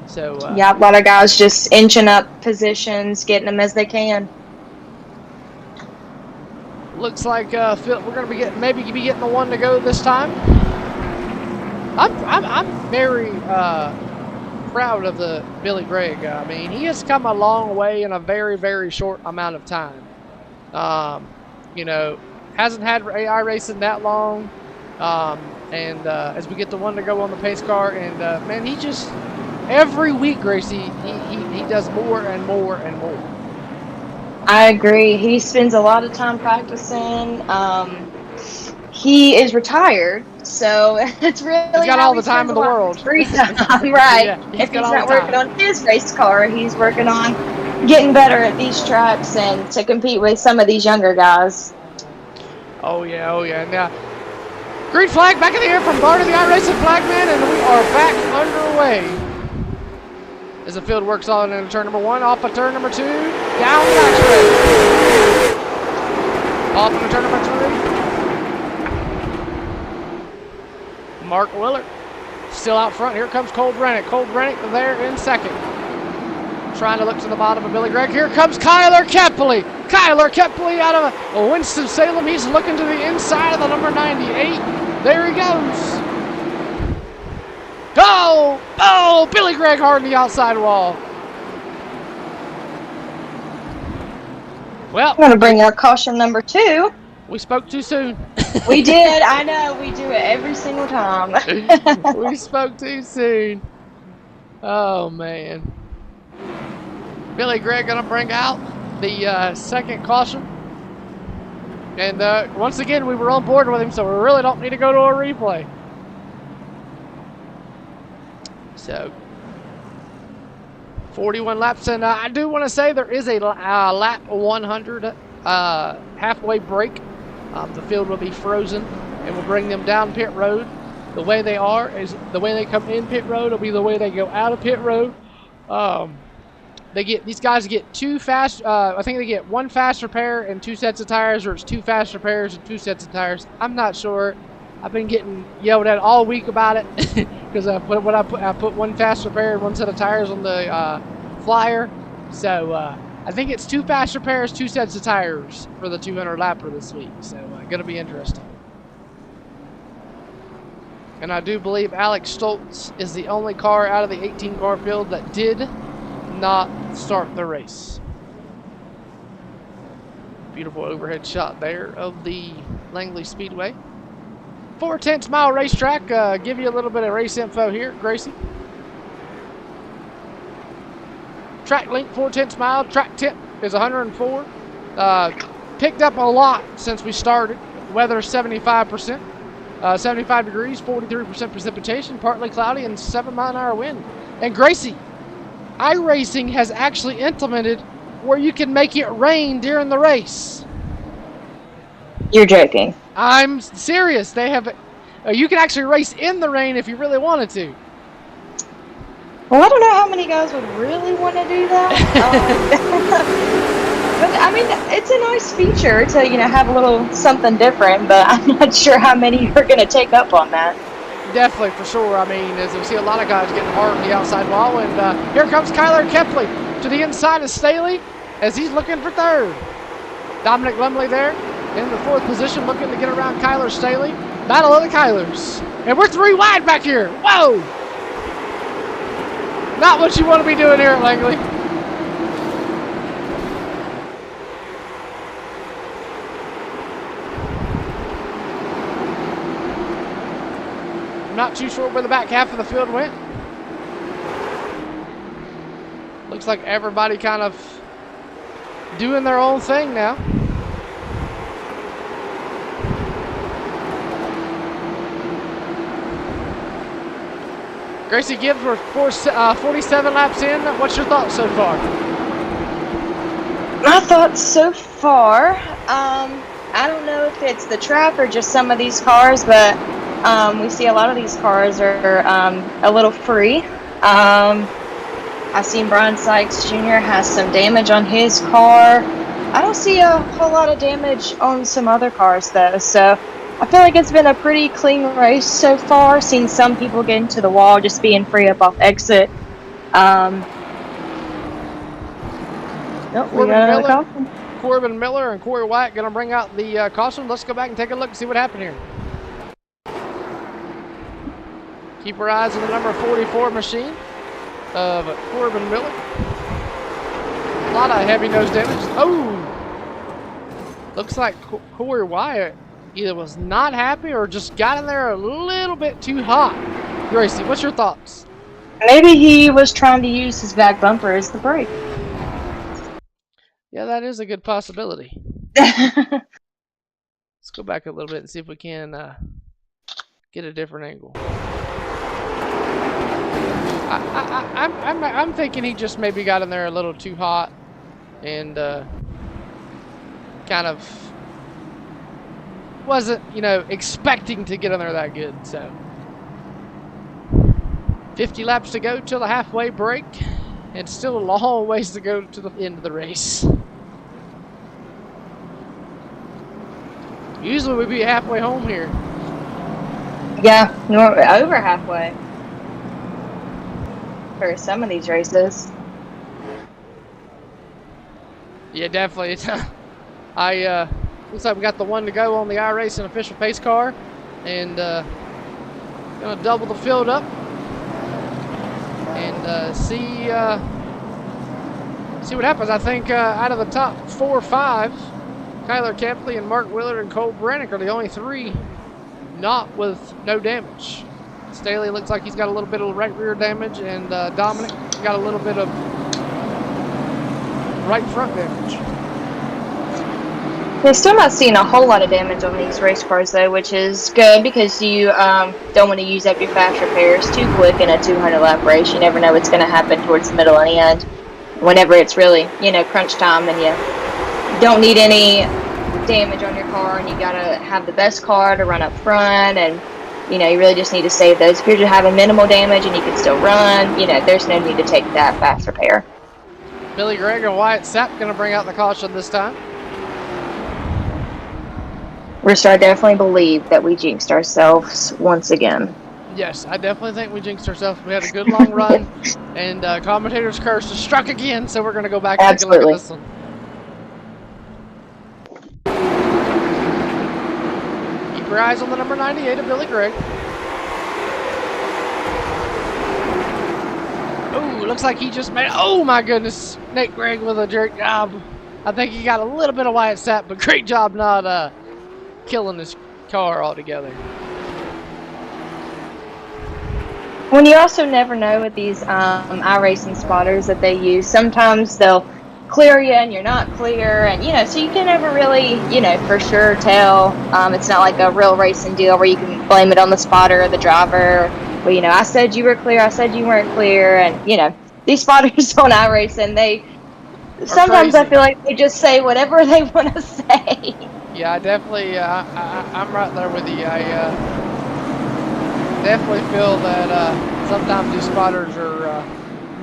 So yeah, a lot of guys just inching up positions, getting them as they can. Looks like Phil, we're gonna be getting the one to go this time. I'm very proud of the Billy Gregg. I mean, he has come a long way in a very short amount of time. You know, hasn't had iRacing that long, and as we get the one to go on the pace car, and man, he just every week, Gracie, he does more and more and more. I agree. He spends a lot of time practicing. He is retired, so it's really he's got all the time in the world. Free time, right? Yeah, if he's not working on his race car, he's working on getting better at these tracks and to compete with some of these younger guys. Oh yeah. Now, green flag back in the air from Barney the iRacing flagman, and we are back underway. As the field works on into turn number 1, off of turn number 2, down the back straight. Off into turn number 3. Mark Willard still out front. Here comes Cole Brennick. Cole Brennick there in second. Trying to look to the bottom of Billy Gregg. Here comes Kyler Kepley. Kyler Kepley out of Winston-Salem. He's looking to the inside of the number 98. There he goes. Go! Oh, Billy Gregg hard on the outside wall. Well, I'm going to bring out caution number 2. We spoke too soon. We did. I know. We do it every single time. We spoke too soon. Oh, man. Billy Gregg going to bring out the second caution. And once again, we were on board with him, so we really don't need to go to a replay. So, 41 laps. And I do want to say there is a lap 100 halfway break. The field will be frozen, and we'll bring them down pit road. The way they are is the way they come in pit road will be the way they go out of pit road. These guys get two fast. I think they get one fast repair and 2 sets of tires, or it's 2 fast repairs and 2 sets of tires. I'm not sure. I've been getting yelled at all week about it because I put 1 fast repair and 1 set of tires on the flyer. So. I think it's 2 fast repairs, 2 sets of tires for the 200 lapper this week. So, going to be interesting. And I do believe Alex Stoltz is the only car out of the 18 car field that did not start the race. Beautiful overhead shot there of the Langley Speedway. 4/10 mile racetrack. Give you a little bit of race info here, Gracie. track length 4/10 mile. Track tip is 104. Picked up a lot since we started. Weather 75%. 75 degrees, 43% precipitation, partly cloudy, and 7-mile-an-hour wind. And Gracie, iRacing has actually implemented where you can make it rain during the race. You're joking. I'm serious. They have. You can actually race in the rain if you really wanted to. Well, I don't know how many guys would really want to do that. But I mean, it's a nice feature to have a little something different. But I'm not sure how many are going to take up on that. Definitely, for sure. I mean, as we see a lot of guys getting hard on the outside wall, and here comes Kyler Kepley to the inside of Staley as he's looking for third. Dominic Lumley there in the fourth position, looking to get around Kyler Staley. Battle of the Kylers, and we're 3 wide back here. Whoa! Not what you want to be doing here at Langley. I'm not too sure where the back half of the field went. Looks like everybody kind of doing their own thing now. Gracie Gibbs, we're 47 laps in. What's your thoughts so far? My thoughts so far, I don't know if it's the track or just some of these cars, but we see a lot of these cars are a little free. I've seen Brian Sykes Jr. has some damage on his car. I don't see a whole lot of damage on some other cars though, so I feel like it's been a pretty clean race so far. Seen some people get into the wall just being free up off exit. Corbin Miller and Corey White going to bring out the caution. Let's go back and take a look and see what happened here. Keep our eyes on the number 44 machine of Corbin Miller. A lot of heavy nose damage. Oh! Looks like Corey White either was not happy or just got in there a little bit too hot. Gracie, what's your thoughts? Maybe he was trying to use his back bumper as the brake. Yeah, that is a good possibility. Let's go back a little bit and see if we can get a different angle. I'm thinking he just maybe got in there a little too hot and kind of wasn't, expecting to get in there that good. So 50 laps to go till the halfway break, and still a long ways to go to the end of the race. Usually we'd be halfway home here. Yeah, over halfway for some of these races. Yeah, definitely. Looks like we got the one to go on the iRacing official pace car, and gonna double the field up and see what happens. I think out of the top 4 or 5, Kyler Kepley and Mark Willard and Cole Brannick are the only 3 not with no damage. Staley looks like he's got a little bit of right rear damage, and Dominic got a little bit of right front damage. They're still not seeing a whole lot of damage on these race cars though, which is good because you don't want to use up your fast repairs too quick in a 200 lap race. You never know what's going to happen towards the middle and the end. Whenever it's really, crunch time and you don't need any damage on your car and you got to have the best car to run up front, and you really just need to save those. If you're just having minimal damage and you can still run, there's no need to take that fast repair. Billy Gregg and Wyatt Sapp going to bring out the caution this time. Rooster, I definitely believe that we jinxed ourselves once again. Yes, I definitely think we jinxed ourselves. We had a good long run, and commentator's curse has struck again, so we're going to go back and take a look at this one. Keep your eyes on the number 98 of Billy Gregg. Oh, looks like he just made, oh my goodness, Nate Gregg with a jerk job. I think he got a little bit of Wyatt Sapp, but great job not killing this car altogether. When you also never know with these iRacing spotters that they use, sometimes they'll clear you and you're not clear, and so you can never really for sure tell. It's not like a real racing deal where you can blame it on the spotter or the driver. Well, I said you were clear, I said you weren't clear, and these spotters on iRacing, they sometimes I crazy. feel like they just say whatever they want to say. Yeah, I definitely, I'm right there with you. I definitely feel that sometimes these spotters are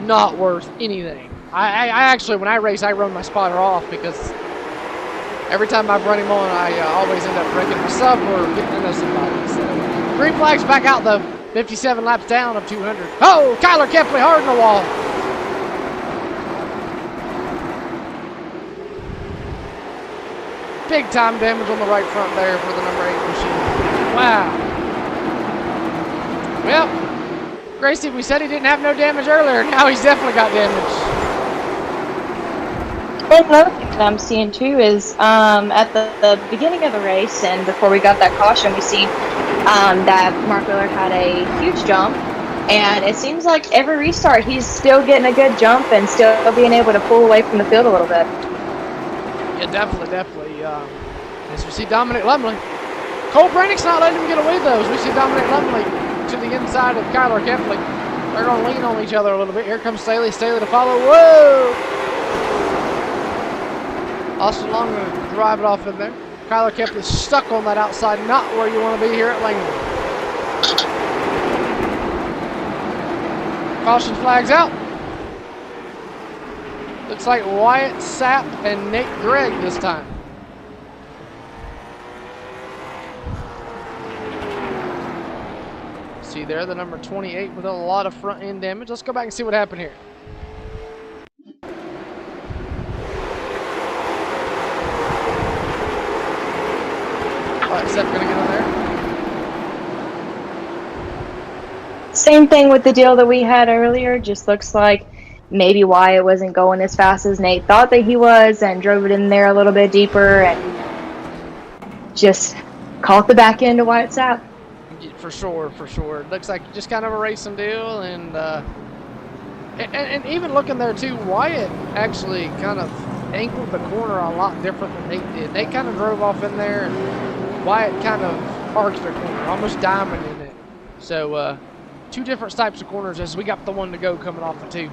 not worth anything. I actually, when I race, I run my spotter off because every time I've run him on, I always end up breaking my sub or getting into somebody. So, green flag's back out though. 57 laps down of 200. Oh, Kyler Kepley hard in the wall. Big time damage on the right front there for the number 8 machine. Wow. Well, Gracie, we said he didn't have no damage earlier. Now he's definitely got damage. Another thing that I'm seeing too is at the beginning of the race and before we got that caution, we see that Mark Wheeler had a huge jump, and it seems like every restart he's still getting a good jump and still being able to pull away from the field a little bit. Yeah, definitely. As we see Dominic Lumley. Cole Brannick's not letting him get away though. As we see Dominic Lumley to the inside of Kyler Kepley. They're going to lean on each other a little bit. Here comes Staley. Staley to follow. Whoa! Austin Long going to drive it off in there. Kyler Kepley stuck on that outside, not where you want to be here at Langley. Caution flags out. Looks like Wyatt Sapp and Nate Gregg this time. See there, the number 28 with a lot of front end damage. Let's go back and see what happened here. Alright, Seth gonna get in there. Same thing with the deal that we had earlier. Just looks like maybe Wyatt wasn't going as fast as Nate thought that he was and drove it in there a little bit deeper and just caught the back end of Wyatt Sapp. For sure. It looks like just kind of a racing deal, and even looking there too, Wyatt actually kind of angled the corner a lot different than Nate did. Nate kind of drove off in there, and Wyatt kind of arched the corner, almost diamond in it. So two different types of corners as we got the one to go coming off the two.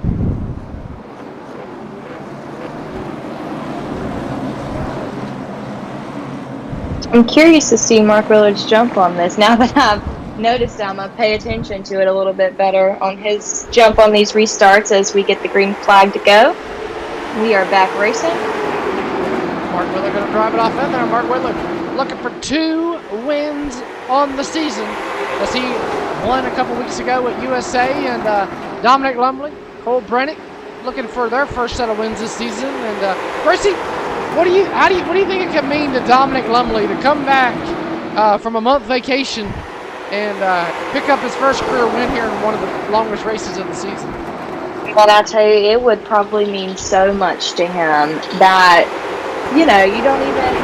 I'm curious to see Mark Willard's jump on this. Now that I've noticed, I'm going to pay attention to it a little bit better on his jump on these restarts as we get the green flag to go. We are back racing. Mark Willard going to drive it off in there. Mark Willard looking for 2 wins on the season as he won a couple weeks ago at USA, and Dominic Lumley, Cole Brennick looking for their first set of wins this season. And Gracie, what do you think it could mean to Dominic Lumley to come back from a month vacation and pick up his first career win here in one of the longest races of the season? Well, I tell you, it would probably mean so much to him that you don't even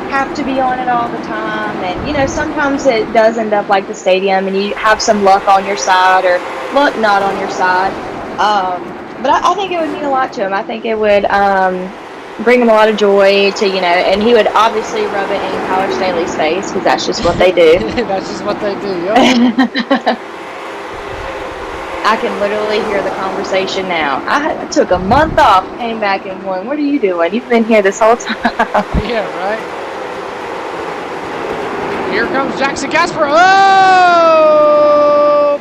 have to be on it all the time, and sometimes it does end up like the stadium, and you have some luck on your side or luck not on your side. But I think it would mean a lot to him. I think it would bring him a lot of joy to, and he would obviously rub it in Tyler Staley's face because that's just what they do. That's just what they do, yeah. I can literally hear the conversation now. I took a month off, came back and won. What are you doing? You've been here this whole time. Yeah, right. Here comes Jackson Casper. Oh!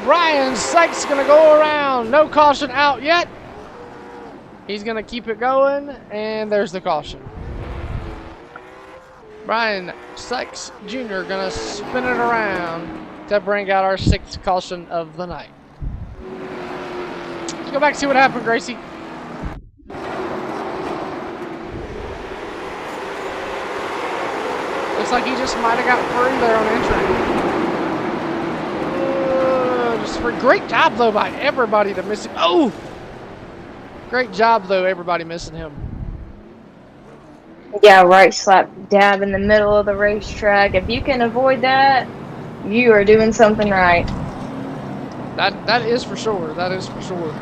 Brian Sykes going to go around. No caution out yet. He's going to keep it going, and there's the caution. Brian Sykes Jr. going to spin it around to bring out our 6th caution of the night. Let's go back and see what happened, Gracie. Looks like he just might have got free there on entry. Just for great job, though, by everybody to miss him. Oh! Great job, though, everybody missing him. Yeah, right slap dab in the middle of the racetrack. If you can avoid that, you are doing something right. That is for sure. That is for sure.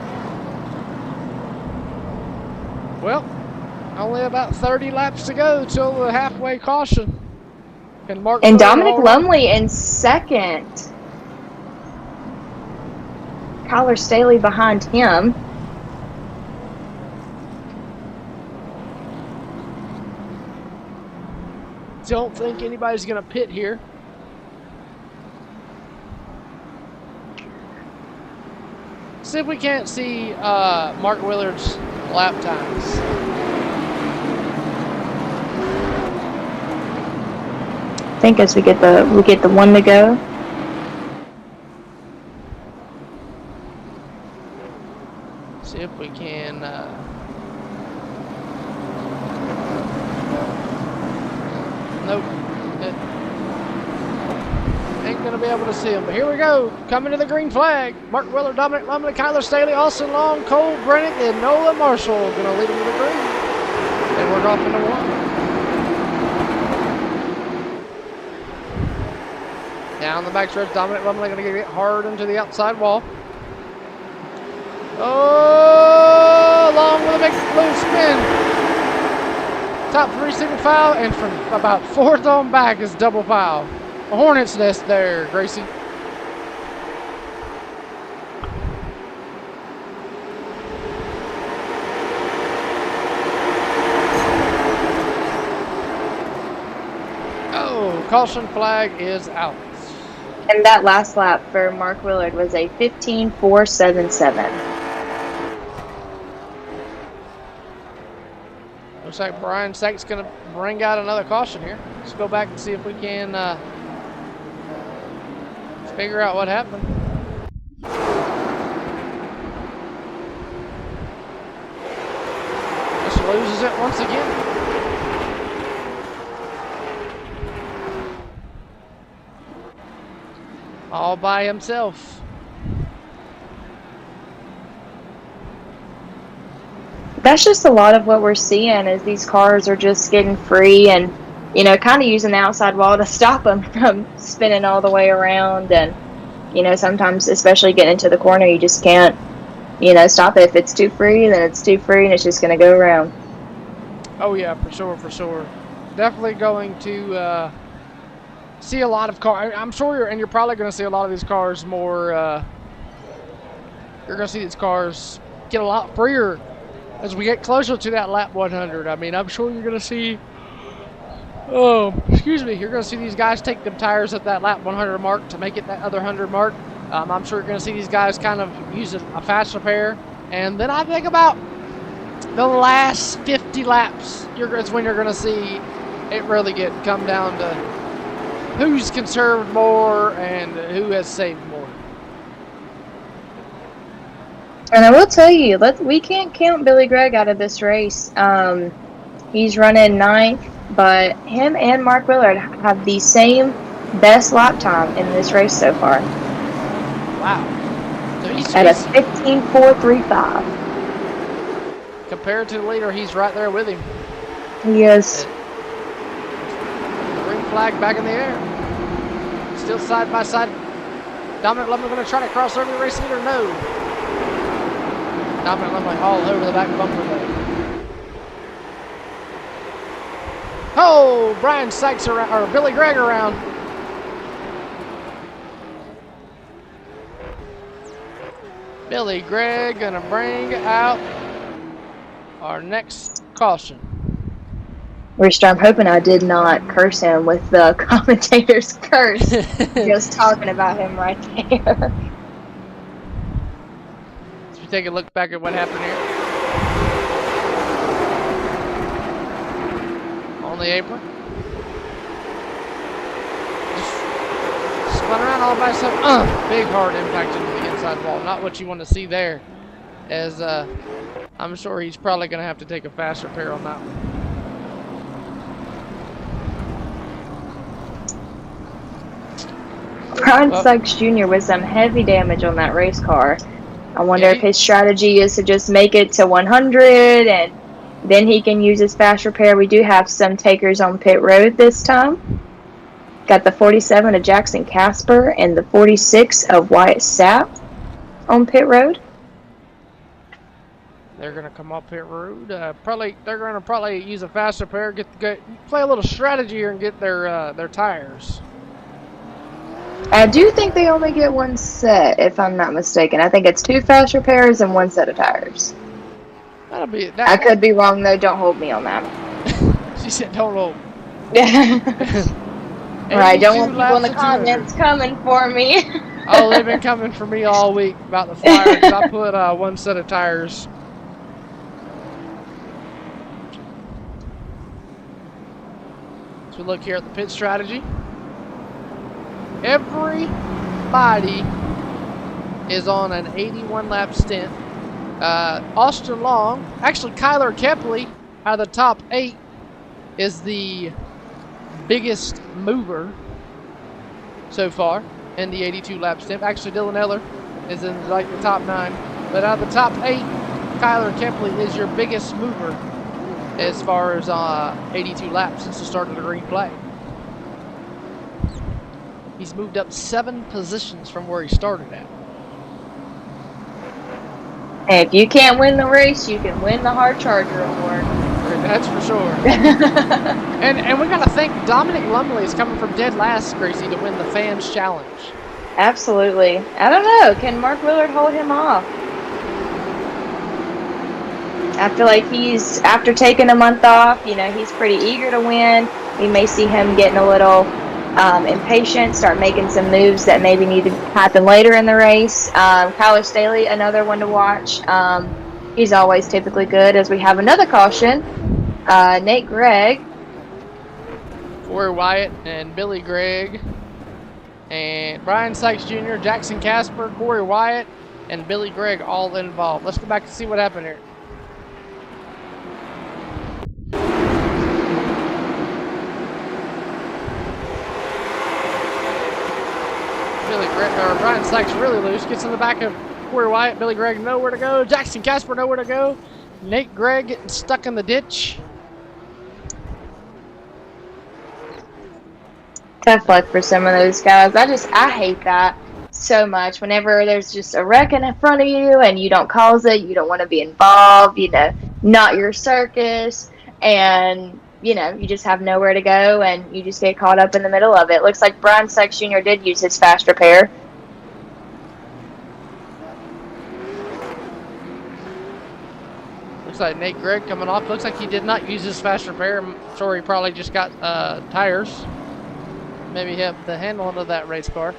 Well, only about 30 laps to go till the halfway caution. Can Mark And Miller Dominic hold on? Lumley in second. Kyler Staley behind him. Don't think anybody's going to pit here. See if we can't see Mark Willard's lap times. I think as we get the one to go. See if we can. Nope. Ain't gonna be able to see him. But here we go. Coming to the green flag. Mark Willard, Dominic Lumley, Kyler Staley, Austin Long, Cole Brennick, and Nolan Marshall gonna lead him to the green. And we're off into one. Down the backstretch, Dominic Lumley gonna get hard into the outside wall. Oh, Long with a big blue spin. Top three single foul, and from about fourth on back is double foul. A hornet's nest there, Gracie. Oh, caution flag is out. And that last lap for Mark Willard was a 15.477. Looks like Brian Sack's going to bring out another caution here. Let's go back and see if we can figure out what happened. Just loses it once again. All by himself. That's just a lot of what we're seeing is these cars are just getting free and, you know, kind of using the outside wall to stop them from spinning all the way around. And, you know, sometimes, especially getting into the corner, you just can't, you know, stop it. If it's too free, then it's too free and it's just going to go around. Oh, yeah, for sure, for sure. Definitely going to see a lot of cars. I'm sure you're probably going to see a lot of these cars more. You're going to see these cars get a lot freer as we get closer to that lap 100. I mean, I'm sure you're going to see. Oh, excuse me. You're going to see these guys take them tires at that lap 100 mark to make it that other 100 mark. I'm sure you're going to see these guys kind of use a fast repair. And then I think about the last 50 laps, it's when you're going to see it really come down to who's conserved more and who has saved more. And I will tell you, we can't count Billy Gregg out of this race. He's running 9th, but him and Mark Willard have the same best lap time in this race so far. Wow. So he's at a 15.435. Compared to the leader, he's right there with him. He is. Green flag back in the air. Still side by side. Dominic Lumley going to try to cross over the race leader? No. Dominic Lumley all over the back bumper there. Oh, Brian Sykes around, or Billy Gregg around. Billy Gregg gonna bring out our next caution. Rooster, I'm hoping I did not curse him with the commentator's curse. Just talking about him right there. Let's take a look back at what happened here. On the apron. Just spun around all by itself. Big hard impact into the inside wall. Not what you want to see there. As I'm sure he's probably going to have to take a fast repair on that one. Brian Sykes Jr. with some heavy damage on that race car. I wonder if his strategy is to just make it to 100 and then he can use his fast repair. We do have some takers on pit road this time. Got the 47 of Jackson Casper and the 46 of Wyatt Sapp. on pit road. They're gonna come up pit road. They're gonna probably use a faster pair, play a little strategy here and get their tires. I do think they only get one set, if I'm not mistaken. I think it's 2 faster pairs and 1 set of tires. That'll be it. I could be wrong though. Don't hold me on that. She said, "Don't hold." Right. Don't want people in the comments coming for me. Oh, they've been coming for me all week about the flyer because I put 1 set of tires. So we look here at the pit strategy. Everybody is on an 81 lap stint. Austin Long, actually Kyler Kepley, out of the top 8, is the biggest mover so far in the 82 lap stint. Actually, Dylan Eller is in like the top 9, but out of the top 8, Kyler Kepley is your biggest mover as far as 82 laps since the start of the green flag. He's moved up 7 positions from where he started at. If you can't win the race, you can win the Hard Charger Award. That's for sure. and we gotta thank Dominic Lumley is coming from dead last, Gracie, to win the Fans Challenge. Absolutely. I don't know. Can Mark Willard hold him off? I feel like after taking a month off, he's pretty eager to win. We may see him getting a little impatient, start making some moves that maybe need to happen later in the race. Kyler Staley, another one to watch. He's always typically good. As we have another caution, Nate Gregg, Corey Wyatt and Billy Gregg, and Brian Sykes Jr., Jackson Casper, Corey Wyatt, and Billy Gregg all involved. Let's go back and see what happened here. Brian Sykes really loose, gets in the back of Corey Wyatt. Billy Gregg nowhere to go. Jackson Casper nowhere to go. Nate Gregg getting stuck in the ditch. Tough luck for some of those guys. I hate that so much. Whenever there's just a wreck in front of you and you don't cause it, you don't want to be involved, not your circus, and you just have nowhere to go and you just get caught up in the middle of it. Looks like Brian Sykes Jr. did use his faster pair. Looks like Nate Gregg coming off. Looks like he did not use his faster pair. I'm sure he probably just got tires. Maybe have the handling of that race car.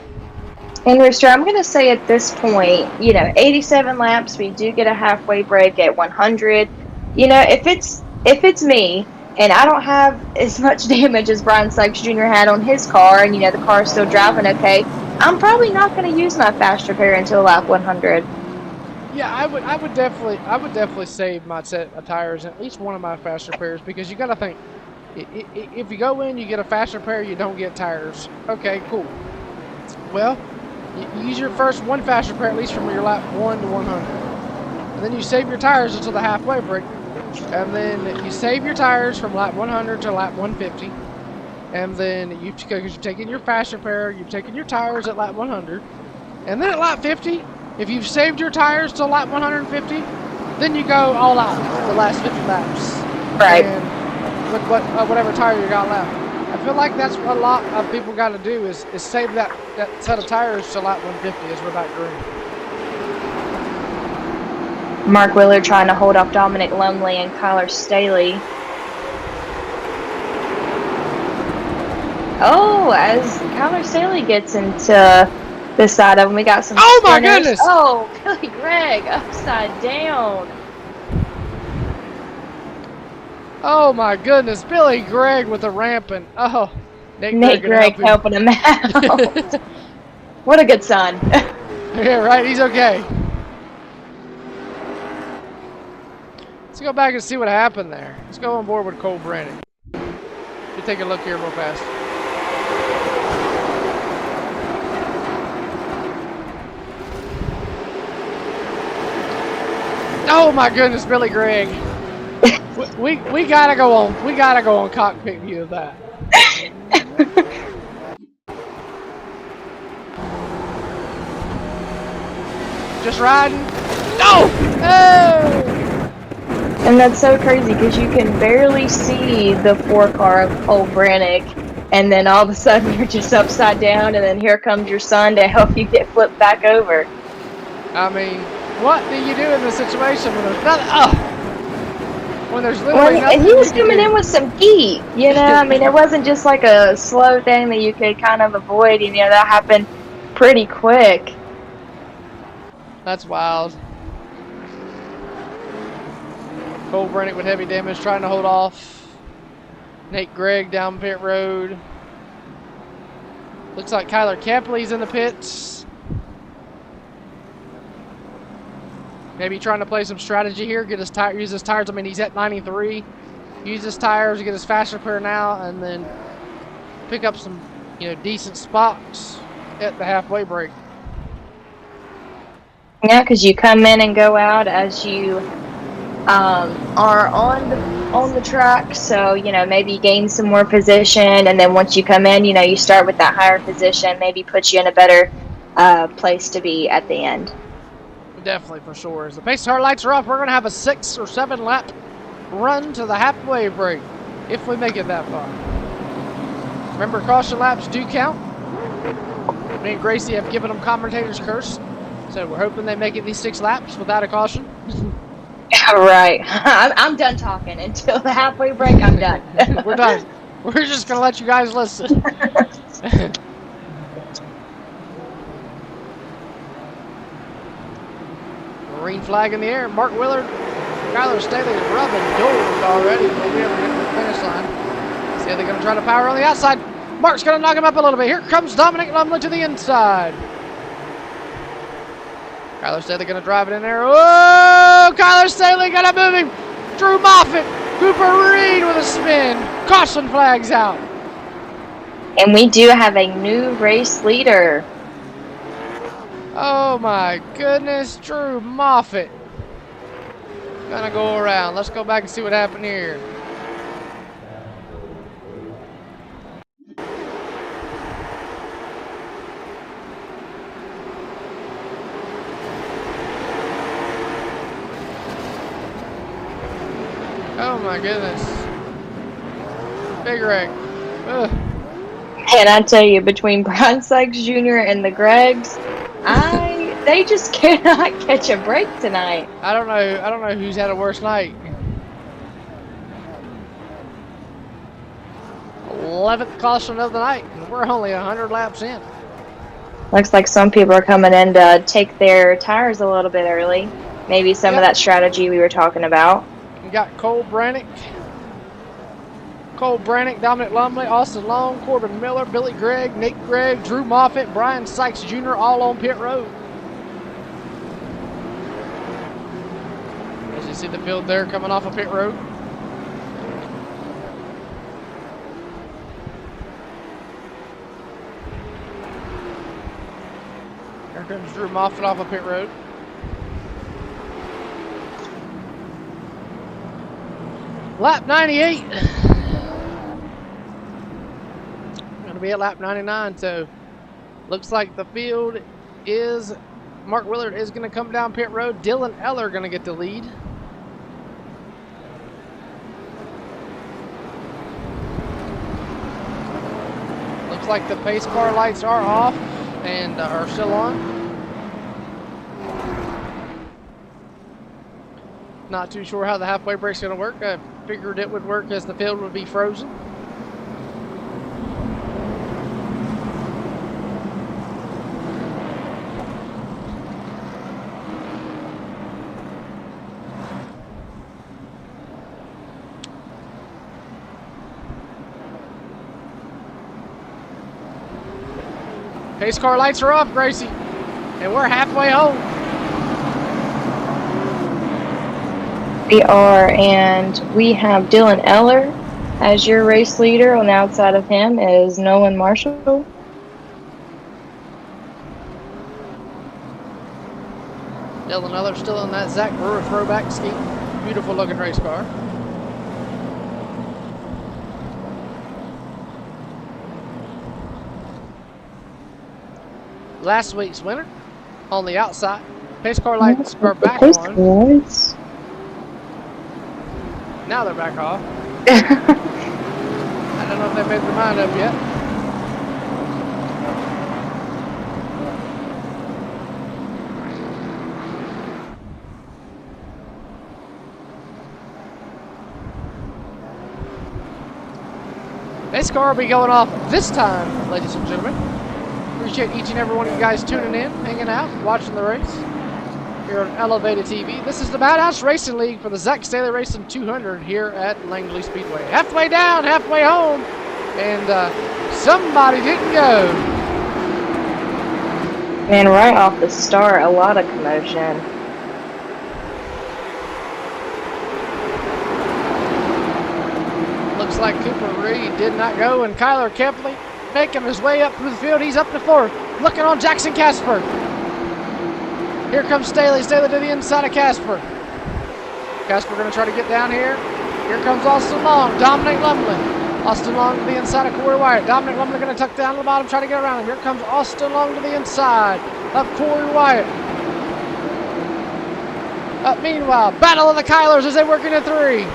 And Rooster, I'm going to say at this point, 87 laps, we do get a halfway break at 100. If it's me and I don't have as much damage as Brian Sykes Jr. had on his car, and the car is still driving okay, I'm probably not going to use my faster pair until lap 100. Yeah, I would definitely save my set of tires, at least one of my faster pairs, because you got to think, if you go in, you get a faster pair, you don't get tires. Okay, cool. Well, you use your first one faster pair at least from your lap 1 to 100, and then you save your tires until the halfway break, and then you save your tires from lap 100 to lap 150, and then because you're taking your faster pair, you've taken your tires at lap 100, and then at lap 50. If you've saved your tires to lap 150, then you go all out the last 50 laps. Right. And with whatever tire you got left. I feel like that's what a lot of people got to do is save that set of tires to lap 150 as we're back green. Mark Willard trying to hold off Dominic Lumley and Kyler Staley. Oh, as Kyler Staley gets into this side of him, we got some Oh my spinners. goodness! Oh, Billy Gregg upside down. Oh my goodness, Billy Gregg with the ramp, and Nate Gregg helping him out. What a good son. Yeah, right, he's okay. Let's go back and see what happened there. Let's go on board with Cole Brandon. You take a look here real fast. Oh my goodness, Billy Gregg. we gotta go on. We gotta go on cockpit view of that. Just riding. No! Oh! And that's so crazy because you can barely see the 4-car of Cole Brannick, and then all of a sudden you're just upside down, and then here comes your son to help you get flipped back over. I mean, what do you do in this situation when there's nothing? When there's literally nothing. And he was coming in with some heat, you know. I mean, it wasn't just like a slow thing that you could kind of avoid. You know, that happened pretty quick. That's wild. Cole Brannick with heavy damage trying to hold off. Nate Gregg down pit road. Looks like Kyler Kepley's in the pits. Maybe trying to play some strategy here, get his tire, use his tires. I mean, he's at 93. Use his tires to get his faster clear now, and then pick up some, decent spots at the halfway break. Yeah, because you come in and go out as you are on the track, so maybe you gain some more position, and then once you come in, you start with that higher position, maybe puts you in a better place to be at the end. Definitely, for sure. As the pace car lights are off, we're going to have a 6 or 7 lap run to the halfway break, if we make it that far. Remember, caution laps do count. Me and Gracie have given them commentator's curse, so we're hoping they make it these 6 laps without a caution. Yeah, right. I'm done talking. Until the halfway break, I'm done. We're done. We're just going to let you guys listen. Green flag in the air. Mark Willard, Skylar Staley rubbing doors already. We'll be able to get to the finish line. See how they're going to try to power on the outside. Mark's going to knock him up a little bit. Here comes Dominic Lumley to the inside. Kyler Staley going to drive it in there. Oh, Kyler Staley going to move him. Drew Moffitt, Cooper Reed with a spin. Caution flags out. And we do have a new race leader. Oh my goodness, Drew Moffitt. Gonna go around. Let's go back and see what happened here. Oh my goodness. Big wreck. Ugh. And I tell you, between Brian Sykes Jr. and the Greggs, they just cannot catch a break tonight. I don't know who's had a worse night. 11th caution of the night, and we're only 100 laps in. Looks like some people are coming in to take their tires a little bit early. Maybe some of that strategy we were talking about. We got Cole Brannick, Dominic Lumley, Austin Long, Corbin Miller, Billy Gregg, Nate Gregg, Drew Moffitt, Brian Sykes Jr. all on pit road. As you see the field there coming off of pit road. Here comes Drew Moffitt off of pit road. Lap 98. Going to be at lap 99, so looks like the field is, Mark Willard is going to come down pit road. Dylan Eller going to get the lead. Looks like the pace car lights are off and are still on. Not too sure how the halfway break's going to work. I figured it would work as the field would be frozen. Pace car lights are off, Gracie, and we're halfway home. We are, and we have Dylan Eller as your race leader. On the outside of him is Nolan Marshall. Dylan Eller still in that Zach Brewer throwback scheme. Beautiful looking race car. Last week's winner on the outside, Pace car lights are back Pace on. cars. Now they're back off. I don't know if they made their mind up yet. Pace car will be going off this time, ladies and gentlemen. Appreciate each and every one of you guys tuning in, hanging out, watching the race here on Elevated TV. This is the Madhouse Racing League for the Zach Staley Racing 200 here at Langley Speedway. Halfway down, halfway home, and somebody didn't go. Man, right off the start, a lot of commotion. Looks like Cooper Reed did not go, and Kyler Kepley making his way up through the field. He's up to fourth, looking on Jackson Casper. Here comes Staley. Staley to the inside of Casper. Casper going to try to get down here. Here comes Austin Long, Dominic Lumley. Austin Long to the inside of Corey Wyatt. Dominic Lumley going to tuck down to the bottom, try to get around him. Here comes Austin Long to the inside of Corey Wyatt. Meanwhile, battle of the Kylers as they work into three.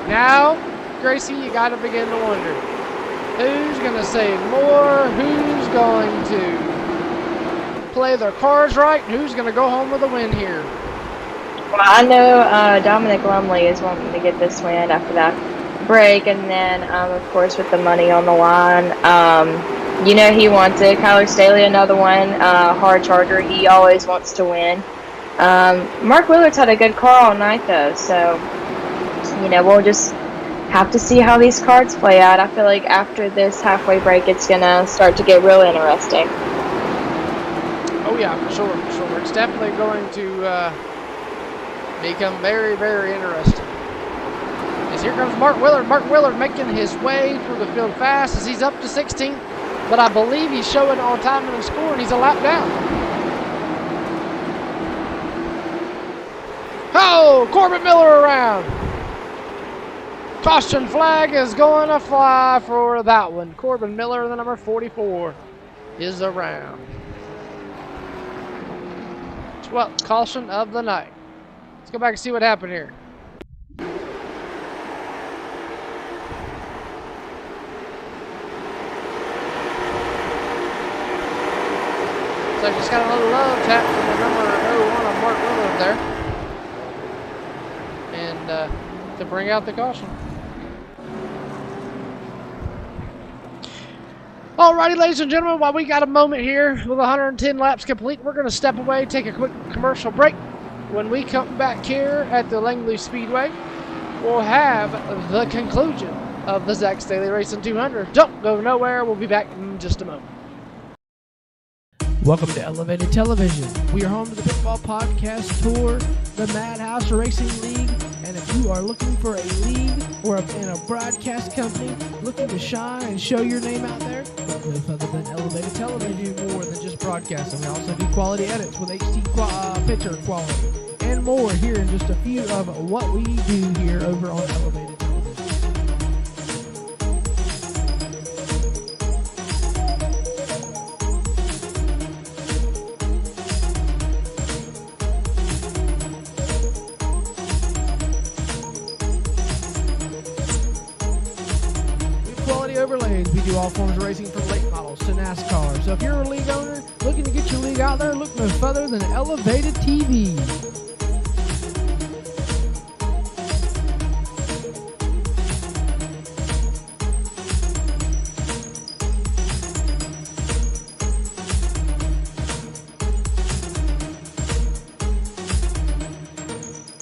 Now, Gracie, you got to begin to wonder, who's going to save more, who's going to play their cards right, and who's going to go home with a win here? Well, I know Dominic Lumley is wanting to get this win after that break, and then, of course, with the money on the line, you know he wants it. Kyler Staley, another one, hard charger. He always wants to win. Mark Willard's had a good car all night, though, so... You know, we'll just have to see how these cards play out. I feel like after this halfway break, it's going to start to get real interesting. Oh, yeah, for sure. It's definitely going to become very, very interesting. As here comes Mark Willard. Mark Willard making his way through the field fast as he's up to 16th. But I believe he's showing on time and score, and he's a lap down. Oh, Corbin Miller around. Caution flag is going to fly for that one. Corbin Miller, the number 44, is around. 12th caution of the night. Let's go back and see what happened here. So just got a little love tap from the number 01 of Mark Willard there. And to bring out the caution. Alrighty, ladies and gentlemen, while we got a moment here with 110 laps complete, we're going to step away, take a quick commercial break. When we come back here at the Langley Speedway, we'll have the conclusion of the Zach Staley Racing 200. Don't go nowhere. We'll be back in just a moment. Welcome to Elevated Television. We are home to the Pitfall Podcast Tour, the Madhouse Racing League, and if you are looking for a league or in a broadcast company looking to shine and show your name out there, look no further than Elevated Television. We do more than just broadcasting. We also do quality edits with HD picture quality and more here in just a few of what we do here over on Elevated Television. Overlays. We do all forms of racing from late models to NASCAR. So if you're a league owner looking to get your league out there, look no further than Elevated TV.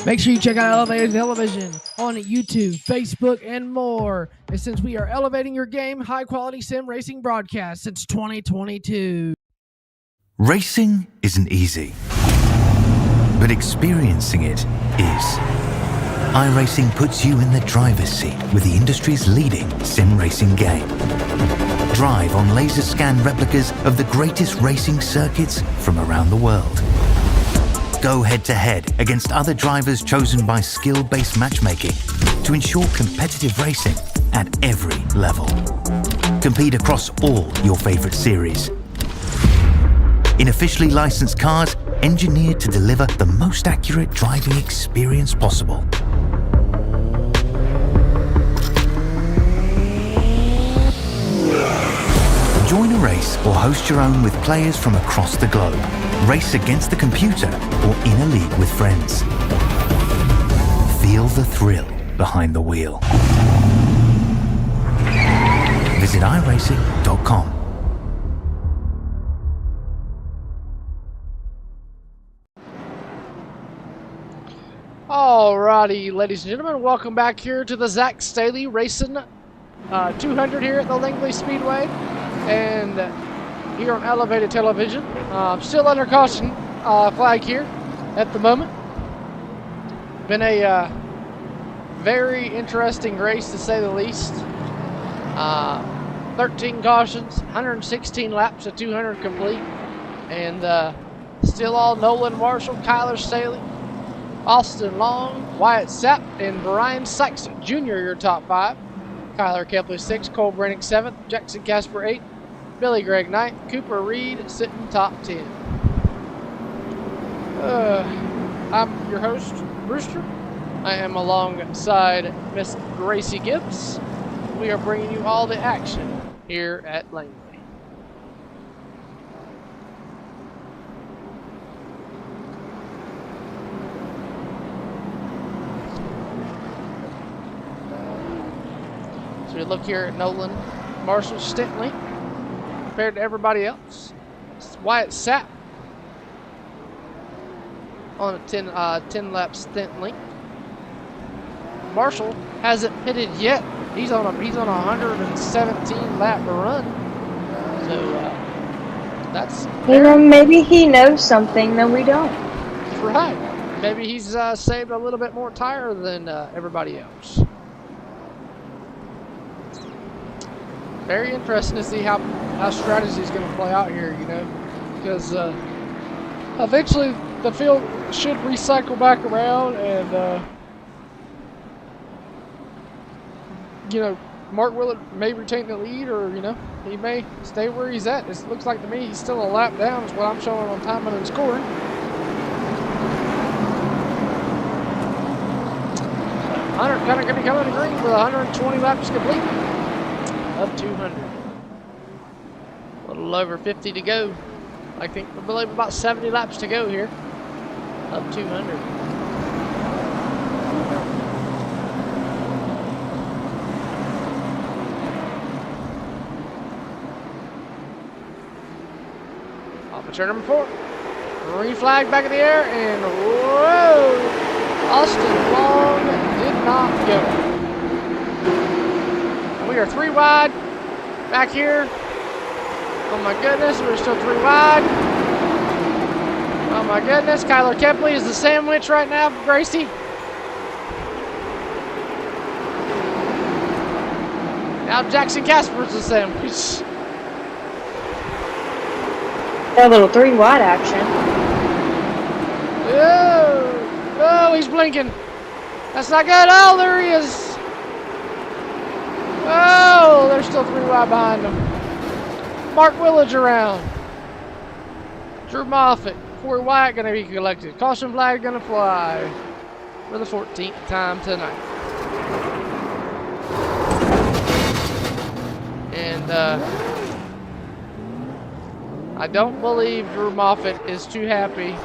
Make sure you check out Elevated Television on YouTube, Facebook, and more. And since we are elevating your game, high-quality sim racing broadcast since 2022. Racing isn't easy, but experiencing it is. iRacing puts you in the driver's seat with the industry's leading sim racing game. Drive on laser scan replicas of the greatest racing circuits from around the world. go head-to-head against other drivers chosen by skill-based matchmaking to ensure competitive racing at every level. Compete across all your favorite series. In officially licensed cars, engineered to deliver the most accurate driving experience possible. Join a race or host your own with players from across the globe. Race against the computer or in a league with friends. Feel the thrill behind the wheel. Visit IRACING.com. Alrighty, ladies and gentlemen, welcome back here to the Zach Staley Racing 200 here at the Langley Speedway, and here on Elevated Television. Still under caution flag here at the moment. Been a very interesting race to say the least. 13 cautions, 116 laps of 200 complete, and still all Nolan Marshall, Kyler Staley, Austin Long, Wyatt Sapp, and Brian Sykes Jr. your top 5. Kyler Kepley 6, Cole Brennick 7th, Jackson Casper 8th, Billy Gregg 9th, Cooper Reed sitting top 10. I'm your host, Brewster. I am alongside Miss Gracie Gibbs. We are bringing you all the action here at Langley. So we look here at Nolan Marshall Stintley compared to everybody else. It's Wyatt Sapp on a 10 lap stint length. Marshall hasn't pitted yet. He's on a 117 lap run. So that's maybe he knows something that we don't. Right. Maybe he's saved a little bit more tire than everybody else. Very interesting to see how strategy is going to play out here, you know, because eventually the field should recycle back around, and you know, Mark Willett may retain the lead, or you know, he may stay where he's at. It looks like to me he's still a lap down, is what I'm showing on timing and scoring. Hunter kind of going to come in the green with 120 laps complete of 200. A little over 50 to go. I believe about 70 laps to go here of 200. Off of turn number 4. Green flag back in the air, and whoa! Austin Long did not go. We are 3 wide back here. Oh my goodness, we're still 3 wide. Oh my goodness, Kyler Kepley is the sandwich right now, Gracie. Now Jackson Casper's the sandwich. A little 3 wide action. Oh, he's blinking. That's not good. Oh, there he is. Oh, they're still 3 wide behind him. Mark Willage around. Drew Moffitt, Corey Wyatt going to be collected. Caution flag going to fly for the 14th time tonight. And I don't believe Drew Moffitt is too happy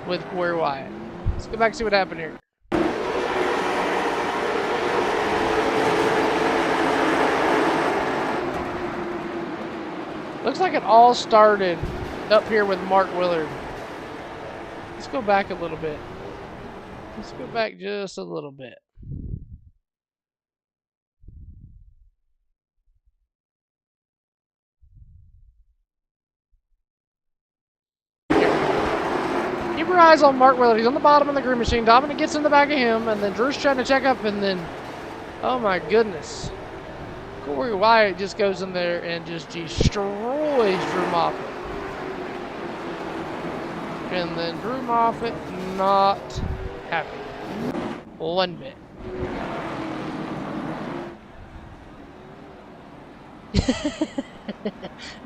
with Corey Wyatt. Let's go back and see what happened here. Looks like it all started up here with Mark Willard. Let's go back a little bit. Let's go back just a little bit. Keep your eyes on Mark Willard. He's on the bottom of the green machine. Dominic gets in the back of him, and then Drew's trying to check up, and then, oh my goodness. Corey Wyatt just goes in there and just destroys Drew Moffitt. And then Drew Moffitt, not happy. One bit.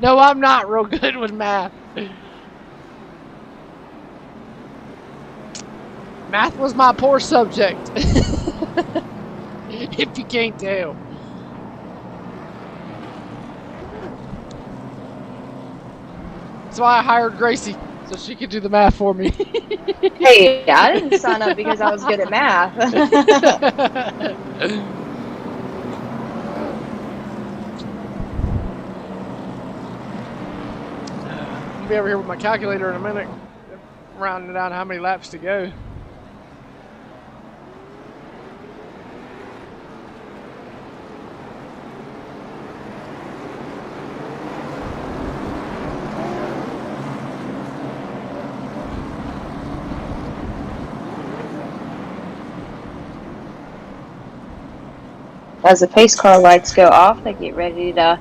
No, I'm not real good with math. Math was my poor subject. If you can't tell. That's why I hired Gracie, so she could do the math for me. Hey, I didn't sign up because I was good at math. I'll be over here with my calculator in a minute, rounding down how many laps to go. As the pace car lights go off, they get ready to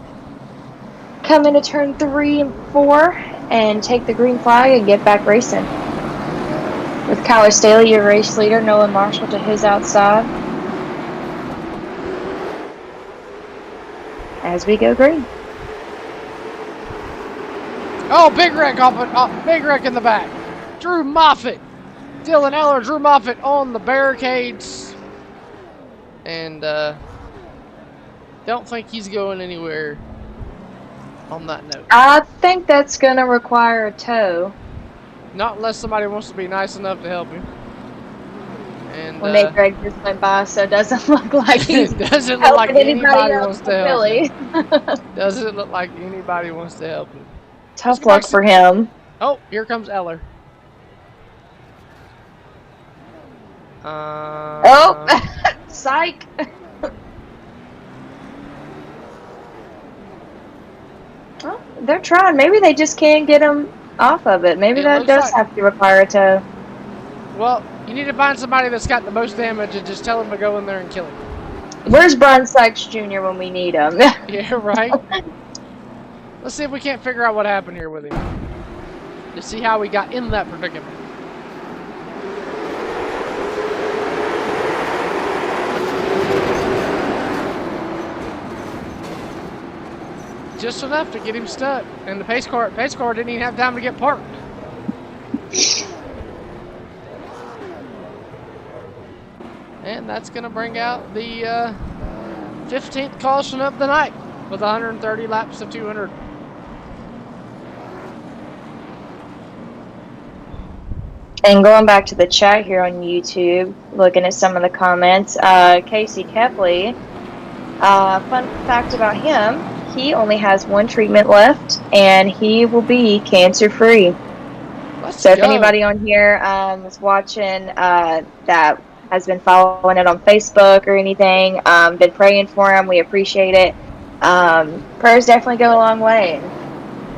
come into turn 3 and 4 and take the green flag and get back racing. With Kyler Staley, your race leader, Nolan Marshall to his outside. As we go green. Oh, big wreck big wreck in the back. Drew Moffitt, Dylan Eller, Drew Moffitt on the barricades, and don't think he's going anywhere. On that note, I think that's going to require a tow. not unless somebody wants to be nice enough to help him. And Well, Nate Gregg just went by, so it doesn't look like he's it doesn't look like helping anybody else wants to help really. him. Doesn't look like anybody wants to help him. Tough luck for him. Oh, here comes Eller. Oh, psych. Well, they're trying. Maybe they just can't get him off of it. Maybe that does have to require a tow. Well, you need to find somebody that's got the most damage and just tell him to go in there and kill him. Where's Brian Sykes Jr. when we need him? Yeah, right? Let's see if we can't figure out what happened here with him. To see how we got in that predicament. Just enough to get him stuck. And the pace car didn't even have time to get parked. And that's going to bring out the 15th caution of the night with 130 laps of 200. And going back to the chat here on YouTube, looking at some of the comments, Casey Kepley, fun fact about him, he only has one treatment left, and he will be cancer-free. So if anybody on here is watching that has been following it on Facebook or anything, been praying for him, we appreciate it. Prayers definitely go a long way.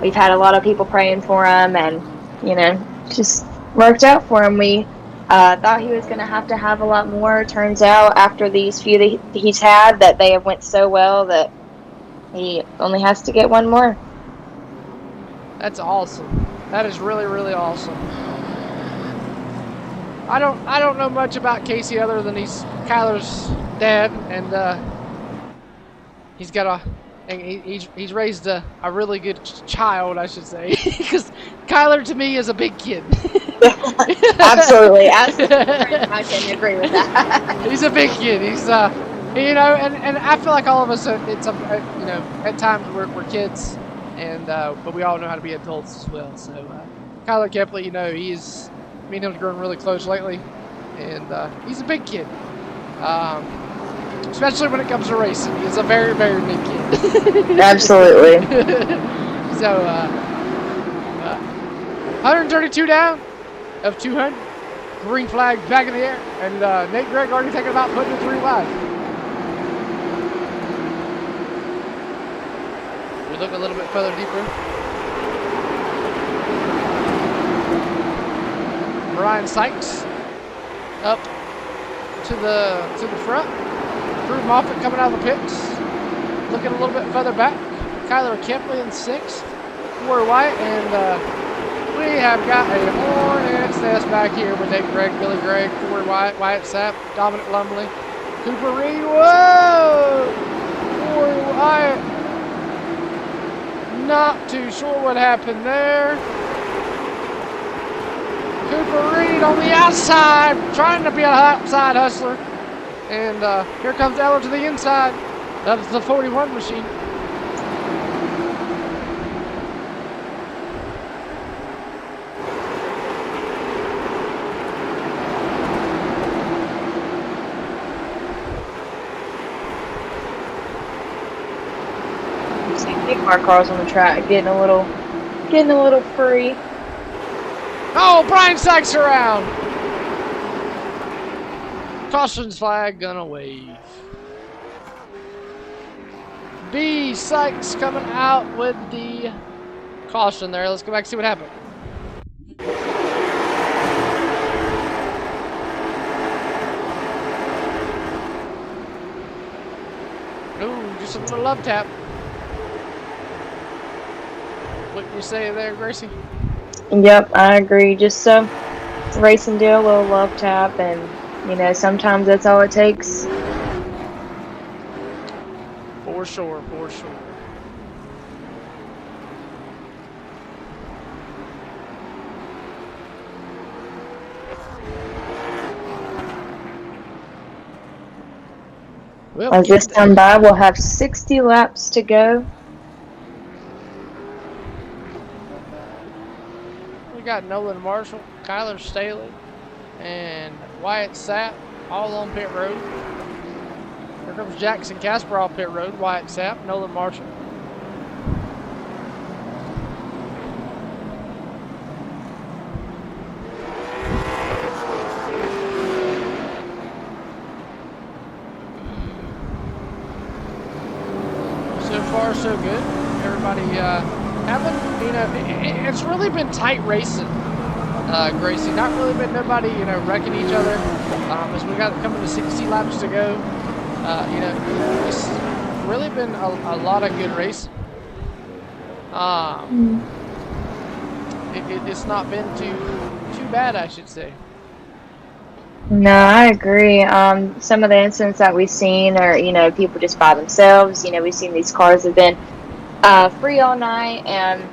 We've had a lot of people praying for him, and, you know, just worked out for him. We thought he was going to have a lot more. Turns out after these few that he's had, that they have went so well that he only has to get one more. That's awesome. That is really, really awesome. I don't know much about Casey other than he's Kyler's dad, and he's got he's raised a really good child, I should say, because Kyler to me is a big kid. Absolutely, I can agree with that. He's a big kid. He's you know, and I feel like all of us, it's you know, at times we're kids, and but we all know how to be adults as well. So Kyler Kepley, you know, me and him's grown really close lately, and he's a big kid. Especially when it comes to racing, he's a very, very big kid. Absolutely. So 132 down of 200. Green flag back in the air, and Nate Gregg already thinking about putting it 3 wide. We look a little bit further deeper. Brian Sykes up to the front. Drew Moffitt coming out of the pits, looking a little bit further back. Kyler Kepley in 6th. Corey White and we have got a hornet's nest back here with Nate Gregg, Billy Gregg, Corey Wyatt, Wyatt Sapp, Dominic Lumley, Cooper Reed. Whoa! Corey Wyatt. Not too sure what happened there. Cooper Reed on the outside, trying to be an outside hustler. And here comes Eller to the inside. That's the 41 machine. Big car cars on the track, getting a little free. Oh, Brian Sykes around. Caution's flag gonna wave. B. Sykes coming out with the caution there. Let's go back and see what happened. Ooh, just a little love tap. What can you say there, Gracie? Yep, I agree. Just racing deal, a little love tap, and you know, sometimes that's all it takes. For sure, for sure. Well, As this time by, we'll have 60 laps to go. we got Nolan Marshall, Kyler Staley, and Wyatt Sapp all on pit road. Here comes Jackson Casper off pit road, Wyatt Sapp, Nolan Marshall. So far, so good. Everybody having, you know, it's really been tight racing, Gracie. Not really been nobody, you know, wrecking each other. As we got coming to 60 laps to go, you know, it's really been a lot of good racing. It's not been too bad, I should say. No, I agree. Some of the incidents that we've seen are, you know, people just by themselves. You know, we've seen these cars have been free all night, and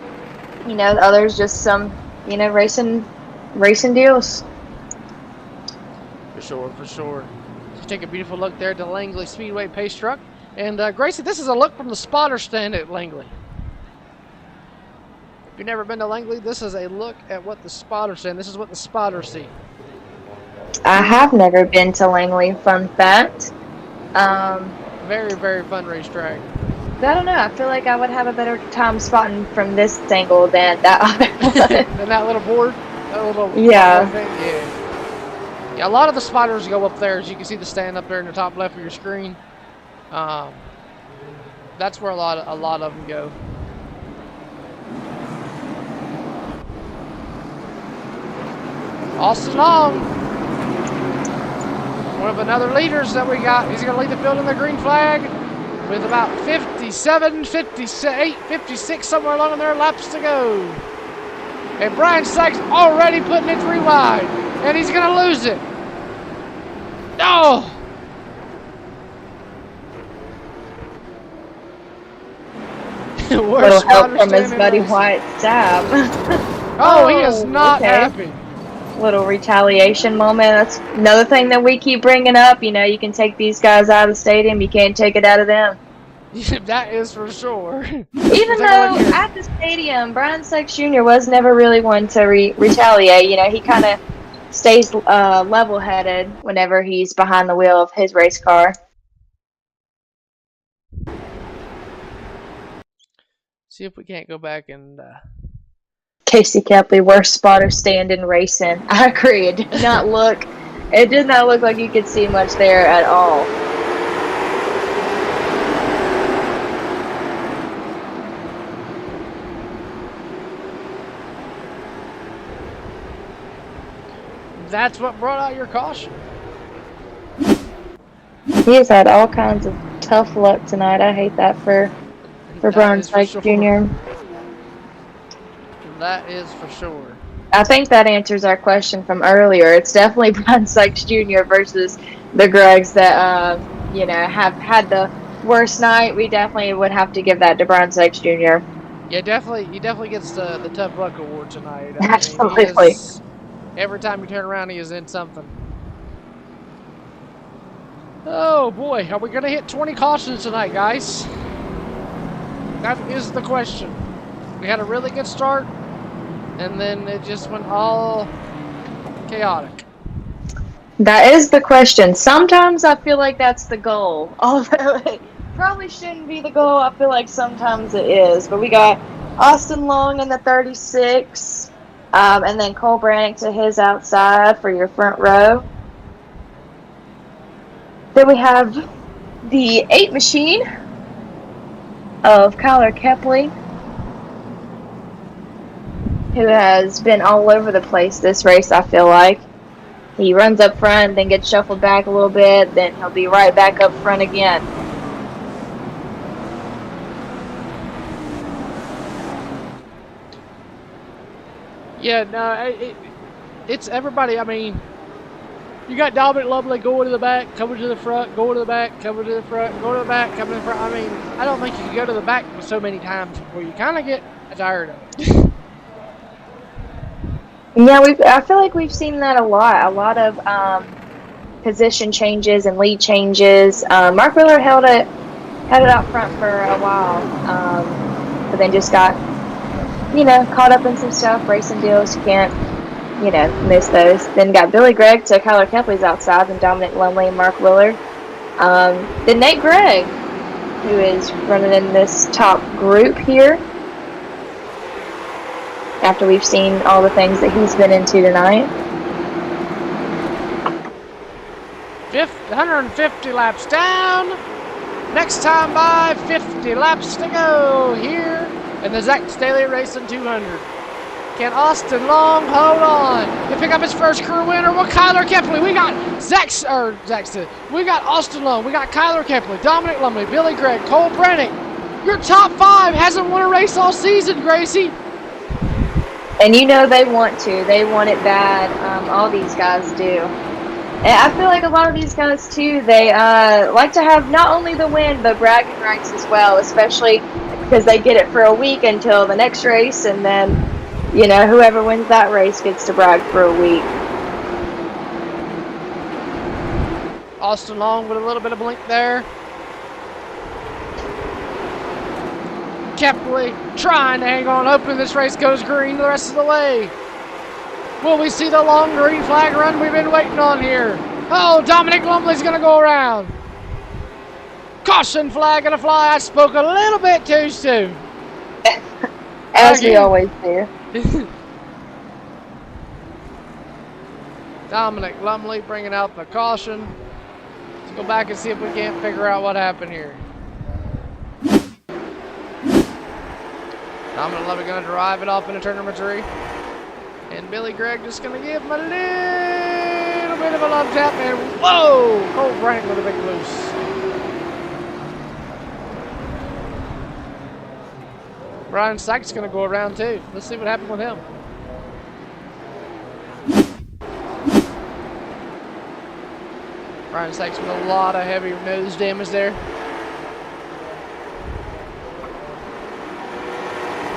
you know, others just some, you know, racing deals. For sure, for sure. You take a beautiful look there at the Langley Speedway pace truck, and Gracie, this is a look from the spotter stand at Langley. If you've never been to Langley, this is a look at what the spotter stand. This is what the spotters see. I have never been to Langley, fun fact. Very, very fun racetrack. I don't know. I feel like I would have a better time spotting from this angle than that other one. And that little board, that little Yeah. thing, yeah. Yeah, a lot of the spotters go up there, as you can see the stand up there in the top left of your screen. That's where a lot of them go. Austin Long, one of another leaders that we got. He's going to lead the field in the green flag with about 57, 58, 56, somewhere along there laps to go. And Brian Sykes already putting it 3 wide, and he's going to lose it. Oh! Little help from his buddy Wyatt Sapp. Oh, he is not happy. Little retaliation moment. That's another thing that we keep bringing up. You know, you can take these guys out of the stadium, you can't take it out of them. That is for sure. Even though at the stadium, Brian Sykes Jr. was never really one to retaliate. You know, he kind of stays level-headed whenever he's behind the wheel of his race car. See if we can't go back and... Casey Kepley, worst spotter stand in racing. I agree. It did not look like you could see much there at all. That's what brought out your caution. He has had all kinds of tough luck tonight. I hate that for Brian Sykes Jr. That is for sure. I think that answers our question from earlier. It's definitely Brian Sykes Jr. versus the Gregs that, have had the worst night. We definitely would have to give that to Brian Sykes Jr. Yeah, definitely. He definitely gets the Tough Buck Award tonight. I mean, he Absolutely. is. Every time you turn around, he is in something. Oh boy, are we gonna hit 20 cautions tonight, guys? That is the question. We had a really good start, and then it just went all chaotic. That is the question. Sometimes I feel like that's the goal. Although it probably shouldn't be the goal, I feel like sometimes it is. But we got Austin Long in the 36, and then Cole Brannick to his outside for your front row. Then we have the 8 machine of Kyler Kepley, who has been all over the place this race, I feel like. He runs up front, then gets shuffled back a little bit, then he'll be right back up front again. Yeah, no, it's everybody. I mean, you got Dominic Lovely going to the back, coming to the front, going to the back, coming to the front, going to the back, coming to the front. I mean, I don't think you can go to the back so many times before you kind of get tired of it. Yeah, I feel like we've seen that a lot. A lot of position changes and lead changes. Mark Willard held it out front for a while, but then just got, caught up in some stuff, racing deals. You can't, miss those. Then got Billy Gregg to Kyler Kepley's outside, then Dominic Lumley and Mark Willard. Then Nate Gregg, who is running in this top group here, after we've seen all the things that he's been into tonight. 150 laps down. Next time by, 50 laps to go here in the Zach Staley Racing 200. Can Austin Long hold on to pick up his first career winner? Well, Kyler Kepley. We got we got Austin Long. We got Kyler Kepley, Dominic Lumley, Billy Gregg, Cole Brannick. Your top 5 hasn't won a race all season, Gracie. And they want to. They want it bad. All these guys do. And I feel like a lot of these guys, too, they like to have not only the win, but bragging rights as well, especially because they get it for a week until the next race, and then, whoever wins that race gets to brag for a week. Austin Long with a little bit of blink there. Kepley trying to hang on, hoping this race goes green the rest of the way. Will we see the long green flag run we've been waiting on here? Oh, Dominic Lumley's going to go around. Caution flag going to fly. I spoke a little bit too soon. As we always do. Dominic Lumley bringing out the caution. Let's go back and see if we can't figure out what happened here. Dominic Lumley going to drive it off into turn number 3. And Billy Gregg just going to give him a little bit of a love tap. And whoa! Cole Brannick with a big loose. Brian Sykes going to go around too. Let's see what happened with him. Brian Sykes with a lot of heavy nose damage there.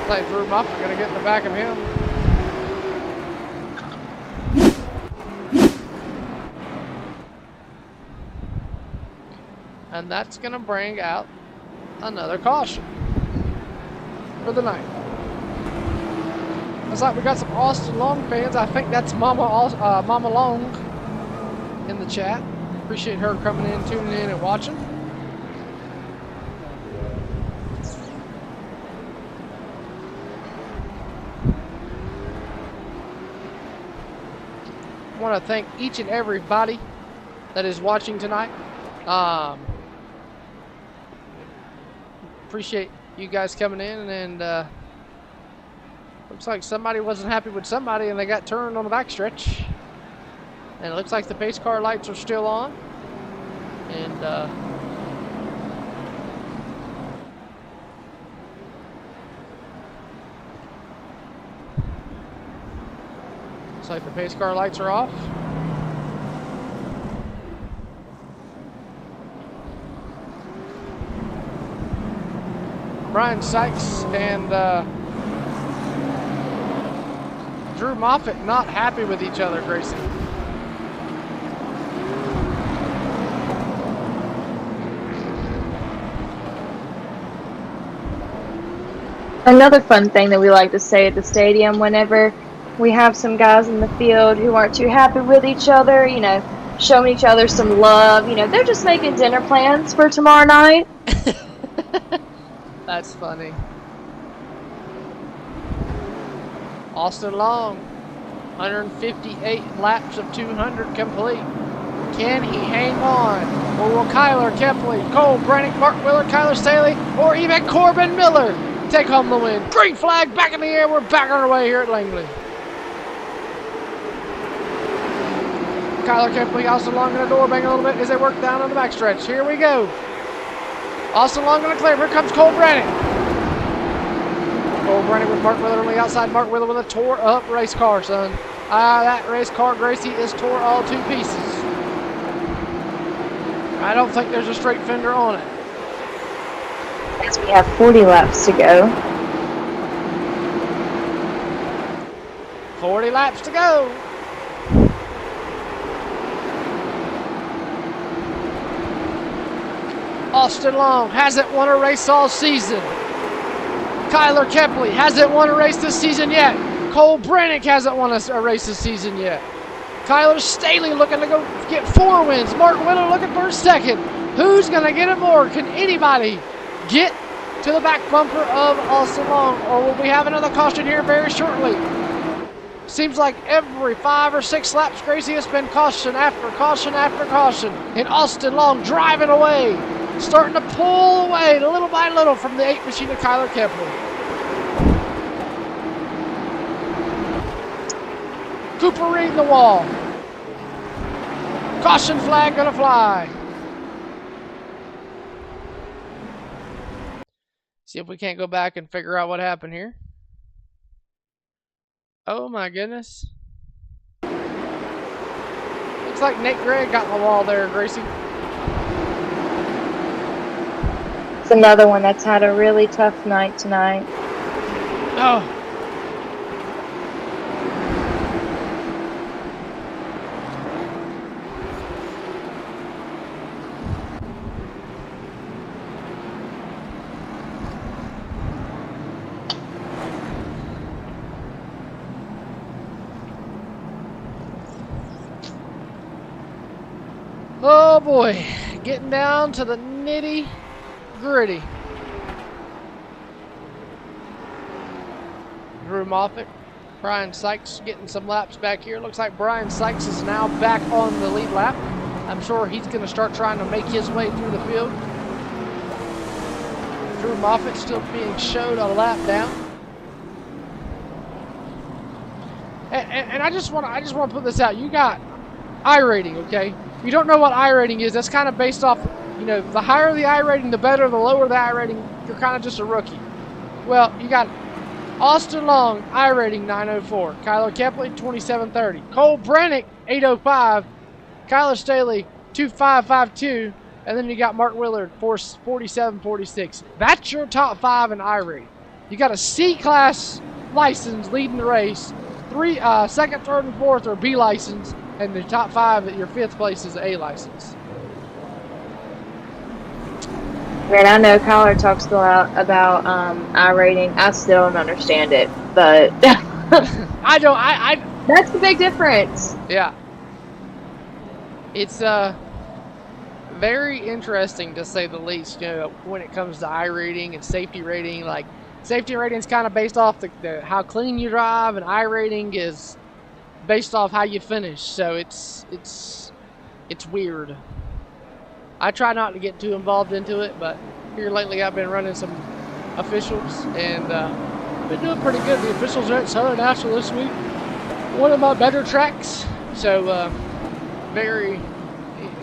Like Drew Moffitt going to get in the back of him. And that's going to bring out another caution for the night. Looks like we got some Austin Long fans. I think that's Mama Long in the chat. Appreciate her coming in, tuning in, and watching. I want to thank each and everybody that is watching tonight. Appreciate you guys coming in, and looks like somebody wasn't happy with somebody and they got turned on the backstretch. And it looks like the pace car lights are still on. And Looks like the pace car lights are off. Brian Sykes and Drew Moffitt not happy with each other, Gracie. Another fun thing that we like to say at the stadium whenever we have some guys in the field who aren't too happy with each other, you know, showing each other some love, you know, they're just making dinner plans for tomorrow night. That's funny. Austin Long, 158 laps of 200 complete. Can he hang on? Or will Kyler Kepley, Cole Brennick, Mark Willer, Kyler Staley, or even Corbin Miller take home the win? Green flag back in the air. We're back on our way here at Langley. Kyler Kepley, Austin Long in the door, bang a little bit as they work down on the backstretch. Here we go. Austin Long going to clear. Here comes Cole Brennick. Cole Brennick with Mark Willer on the outside. Mark Willer with a tore up race car, son. That race car, Gracie, is tore all to pieces. I don't think there's a straight fender on it. As we have 40 laps to go. 40 laps to go. Austin Long hasn't won a race all season. Kyler Kepley hasn't won a race this season yet. Cole Brennick hasn't won a race this season yet. Kyler Staley looking to go get 4 wins. Mark Willer looking for a second. Who's going to get it more? Can anybody get to the back bumper of Austin Long? Or will we have another caution here very shortly? Seems like every 5 or 6 laps, Gracie, has been caution after caution after caution. And Austin Long driving away, starting to pull away little by little from the 8 machine of Kyler Kepley. Cooper reading the wall. Caution flag gonna fly. See if we can't go back and figure out what happened here. Oh my goodness. Looks like Nate Gregg got in the wall there, Gracie. It's another one that's had a really tough night tonight. Oh. Oh boy, getting down to the nitty gritty. Drew Moffitt, Brian Sykes getting some laps back here. Looks like Brian Sykes is now back on the lead lap. I'm sure he's going to start trying to make his way through the field. Drew Moffitt still being showed a lap down. And I just want to put this out. You got I-rating, okay? If you don't know what I-rating is, that's kind of based off, you know, the higher the I-rating, the better. The lower the I-rating, you're kind of just a rookie. Well, you got Austin Long, I-rating 904. Kyler Kepley, 2730. Cole Brennick, 805. Kyler Staley, 2552. And then you got Mark Willard, 4746. That's your top 5 in I-rating. You got a C-class license leading the race. Second, third, and fourth are B license. And the top 5 at your 5th place is A license. Man, I know Kyler talks a lot about I-rating. I still don't understand it, but I don't. That's the big difference. Yeah. It's very interesting to say the least. You know, when it comes to I-rating and safety rating, like safety rating is kind of based off the how clean you drive, and I-rating is based off how you finish. So it's weird. I try not to get too involved into it, but here lately I've been running some officials and been doing pretty good. The officials are at Southern Nashville this week. One of my better tracks. So very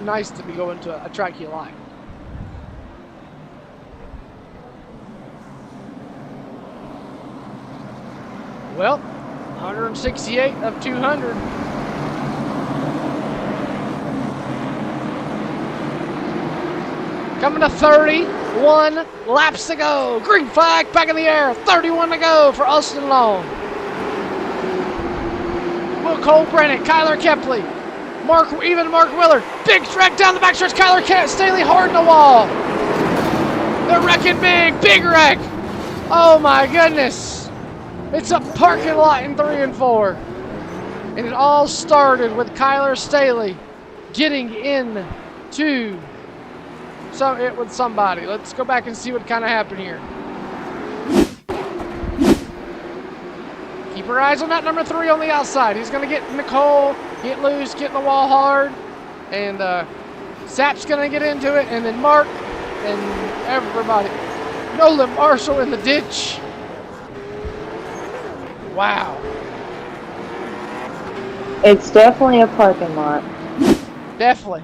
nice to be going to a track you like. Well, 168 of 200. Coming to 31 laps to go. Green flag back in the air. 31 to go for Austin Long. Will Cole Brennan, Kyler Kepley, Mark Willard. Big wreck down the backstretch. Kyler Staley hard in the wall. They're wrecking big wreck. Oh my goodness. It's a parking lot in 3 and 4. And it all started with Kyler Staley getting into it with somebody. Let's go back and see what kind of happened here. Keep your eyes on that number 3 on the outside. He's going to get Nicole, get loose, get in the wall hard. And Sap's going to get into it. And then Mark and everybody. Nolan Marshall in the ditch. Wow. It's definitely a parking lot. Definitely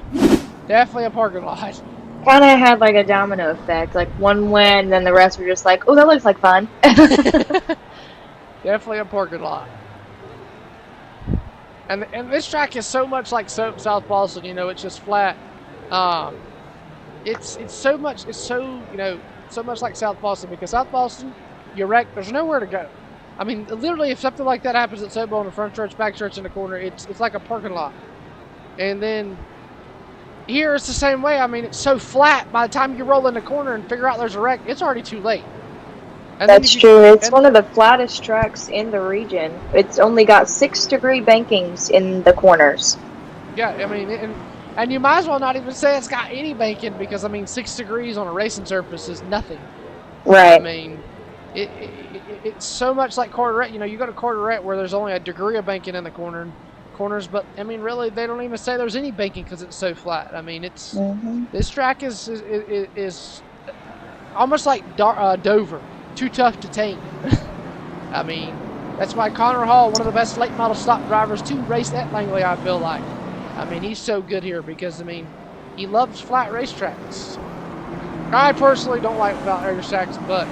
a parking lot. Kind of had like a domino effect. Like one win, and then the rest were just like, oh, that looks like fun. Definitely a parking lot. And this track is so much like South Boston, you know, it's just flat. It's so much like South Boston, because South Boston, you wreck, there's nowhere to go. I mean, literally, if something like that happens at Sobo in the front stretch, back stretch in the corner, it's like a parking lot. And then here it's the same way. I mean, it's so flat. By the time you roll in the corner and figure out there's a wreck, it's already too late. And that's true. It's one of the flattest tracks in the region. It's only got 6-degree bankings in the corners. Yeah, I mean, and you might as well not even say it's got any banking, because, I mean, 6 degrees on a racing surface is nothing. Right. I mean, it's so much like Carteret. You know, you go to Carteret where there's only a degree of banking in the corners, but I mean, really, they don't even say there's any banking because it's so flat. I mean, it's this track is almost like Dover, too tough to tame. I mean, that's why Connor Hall, one of the best late model stock drivers to race at Langley, I feel like. I mean, he's so good here because, I mean, he loves flat racetracks. I personally don't like flat racetracks, but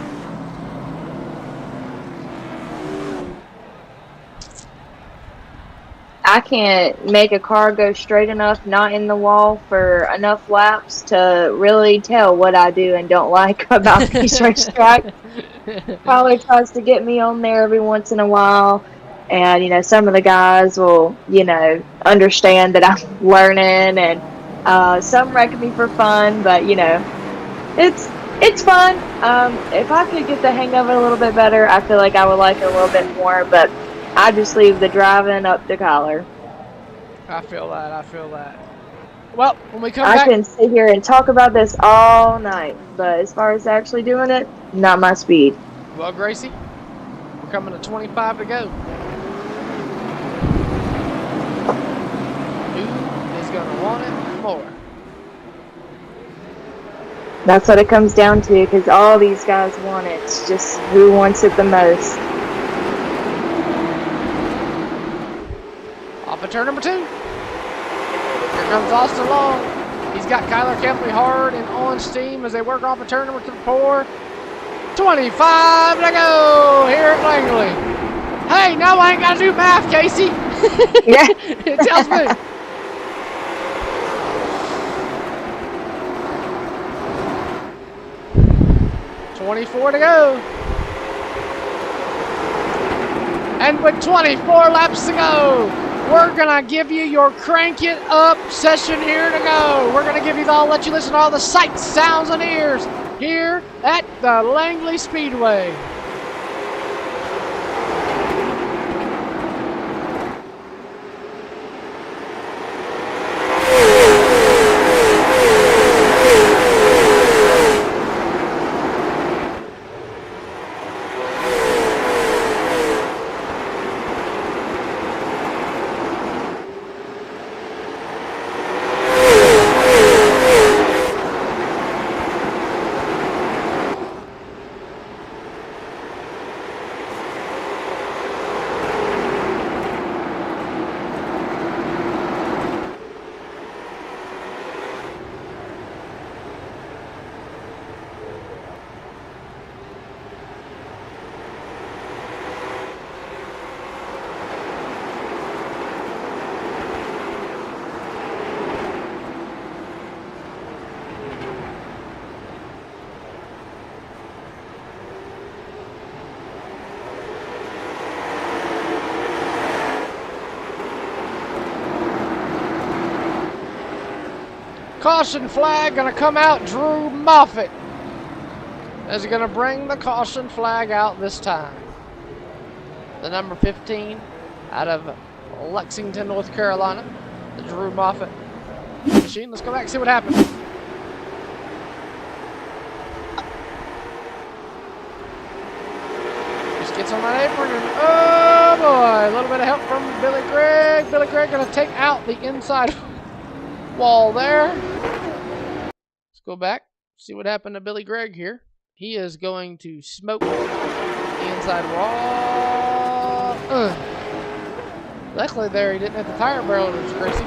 I can't make a car go straight enough, not in the wall, for enough laps to really tell what I do and don't like about these racetracks. Probably tries to get me on there every once in a while. And, you know, some of the guys will, you know, understand that I'm learning. And some wreck me for fun. But, you know, it's fun. If I could get the hang of it a little bit better, I feel like I would like it a little bit more. But I just leave the driving up to Kyler. I feel that. Well, when we come back, I can sit here and talk about this all night, but as far as actually doing it, not my speed. Well, Gracie, we're coming to 25 to go. Who is going to want it more? That's what it comes down to, because all these guys want it. It's just who wants it the most. Off of turn number 2. Here comes Austin Long. He's got Kyler Kepley hard and on steam as they work off of turn number 4. 25 to go here at Langley. Hey, now I ain't got to do math, Casey. Yeah. It tells me. $24 to go. And with 24 laps to go, we're going to give you your crank it up session here to go. We're going to give you let you listen to all the sights, sounds, and ears here at the Langley Speedway. caution flag gonna come out. Drew Moffitt is gonna bring the caution flag out this time. The number 15 out of Lexington, North Carolina, the Drew Moffitt machine. Let's go back and see what happened. Just gets on that apron and oh boy, a little bit of help from Billy Gregg. Billy Gregg gonna take out the inside wall there. Let's go back, see what happened to Billy Gregg here. He is going to smoke the inside wall. Luckily there he didn't hit the tire barrel, it was Gracie.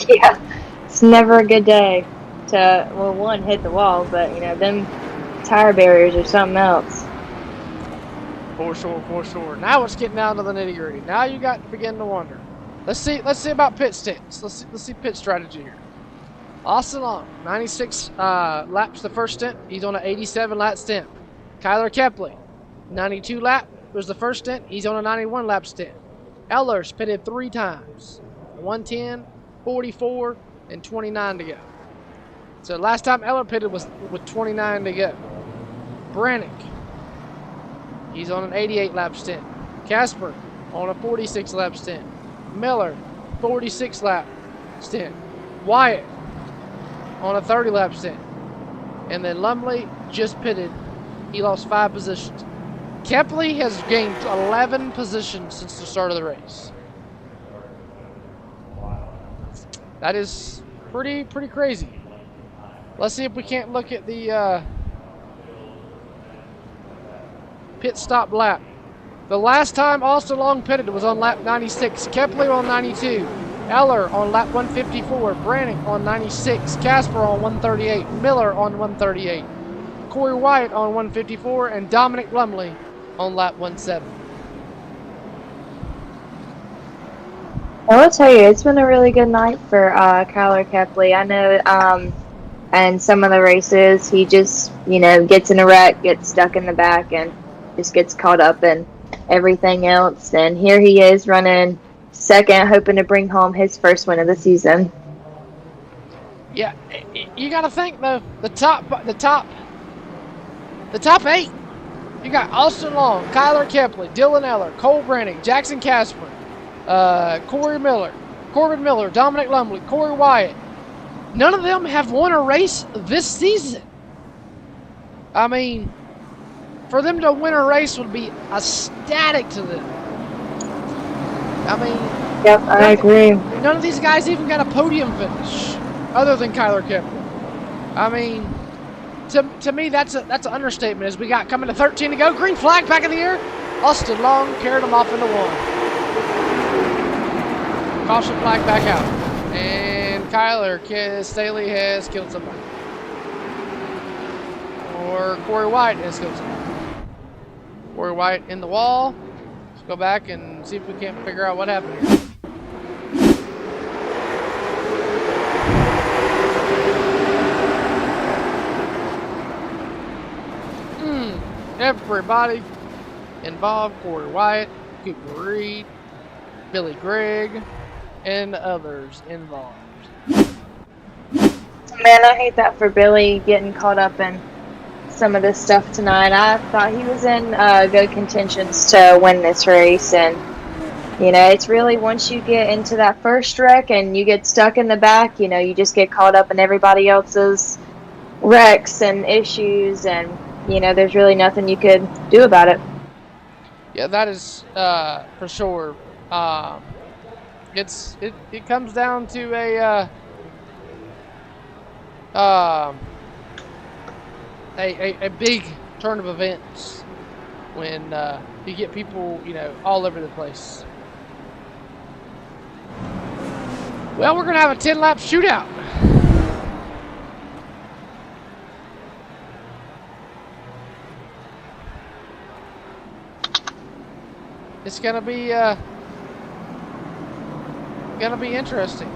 Yeah, it's never a good day to, well, one, hit the wall, but, you know, them tire barriers are something else. For sure, for sure. Now it's getting down to the nitty gritty. Now you got to begin to wonder. Let's see about pit stints. Let's see pit strategy here. Austin Long, 96 laps the first stint. He's on an 87 lap stint. Kyler Kepley, 92 lap was the first stint. He's on a 91 lap stint. Ellers pitted 3 times. 110, 44, and 29 to go. So last time Eller pitted was with 29 to go. Brannick, he's on an 88 lap stint. Casper on a 46 lap stint. Miller, 46 lap stint. Wyatt on a 30 lap stint. And then Lumley just pitted. He lost 5 positions. Kepley has gained 11 positions since the start of the race. That is pretty crazy. Let's see if we can't look at the pit stop lap. The last time Austin Long pitted was on lap 96. Kepley on 92. Eller on lap 154. Brannick on 96. Casper on 138. Miller on 138. Corey Wyatt on 154. And Dominic Lumley on lap 17. I will tell you, it's been a really good night for Kyler Kepley. I know and some of the races, he just, you know, gets in a wreck, gets stuck in the back, and just gets caught up in everything else. And here he is running second, hoping to bring home his first win of the season. Yeah, you got to think though, the top 8. You got Austin Long, Kyler Kepley, Dylan Eller, Cole Brannick, Jackson Casper, Corbin Miller, Dominic Lumley, Corey Wyatt. None of them have won a race this season. I mean, for them to win a race would be ecstatic to them. I mean, yep, I agree. None of these guys even got a podium finish, other than Kyler Kepley. I mean, to me, that's an understatement. As we got coming to 13 to go, green flag back in the air. Austin Long carried them off into 1. Caution flag back out, and Kyler Staley has killed somebody, or Corey White has killed somebody. Corey White in the wall. Let's go back and see if we can't figure out what happened here. Everybody involved: Corey Wyatt, Cooper Reed, Billy Gregg, and others involved. Man, I hate that for Billy getting caught up in some of this stuff tonight. I thought he was in good contentions to win this race, and you know, it's really once you get into that first wreck and you get stuck in the back, you know, you just get caught up in everybody else's wrecks and issues, and you know, there's really nothing you could do about it. Yeah, that is for sure. It comes down to a big turn of events when you get people, you know, all over the place. Well, we're gonna have a 10-lap shootout. It's gonna be interesting.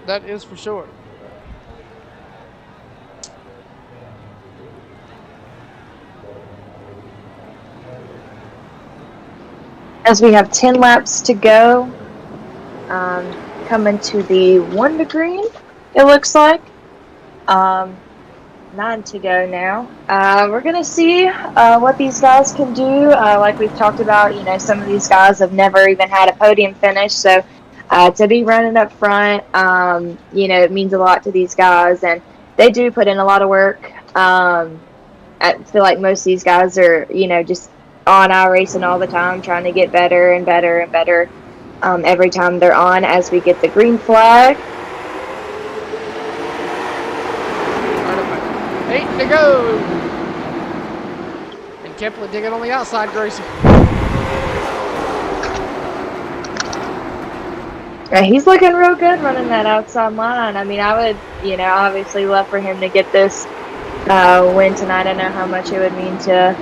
That is for sure. as we have 10 laps to go. Coming to the 1 to green, it looks like. 9 to go now. We're going to see what these guys can do. Like we've talked about, some of these guys have never even had a podium finish, so to be running up front, it means a lot to these guys, and they do put in a lot of work. I feel like most of these guys are, just on iRacing all the time, trying to get better and better and better every time they're on as we get the green flag. 8 to go. And Kempley digging on the outside, Gracie. Yeah, he's looking real good running that outside line. I mean, I would, obviously love for him to get this win tonight. I know how much it would mean to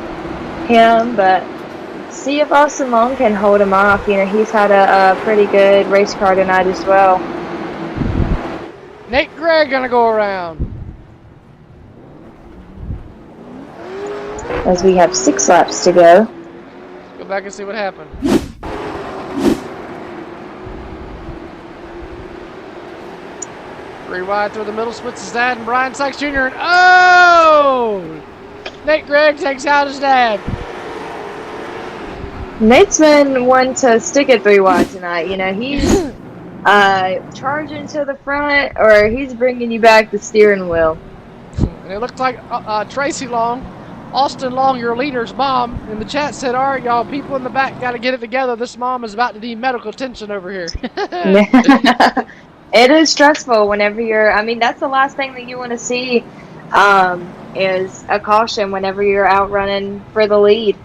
him, but see if Austin Long can hold him off. He's had a pretty good race car tonight as well. Nate Gregg gonna go around. As we have 6 laps to go. Go back and see what happened. Three wide through the middle, splits his dad and Brian Sykes Jr. And oh! Nate Gregg takes out his dad. Nate's been one to stick it 3 wide tonight. He's charging to the front, or he's bringing you back the steering wheel. And it looked like Tracy Long, Austin Long, your leader's mom, in the chat said, all right, y'all, people in the back got to get it together. This mom is about to need medical attention over here. It is stressful whenever that's the last thing that you want to see is a caution whenever you're out running for the lead.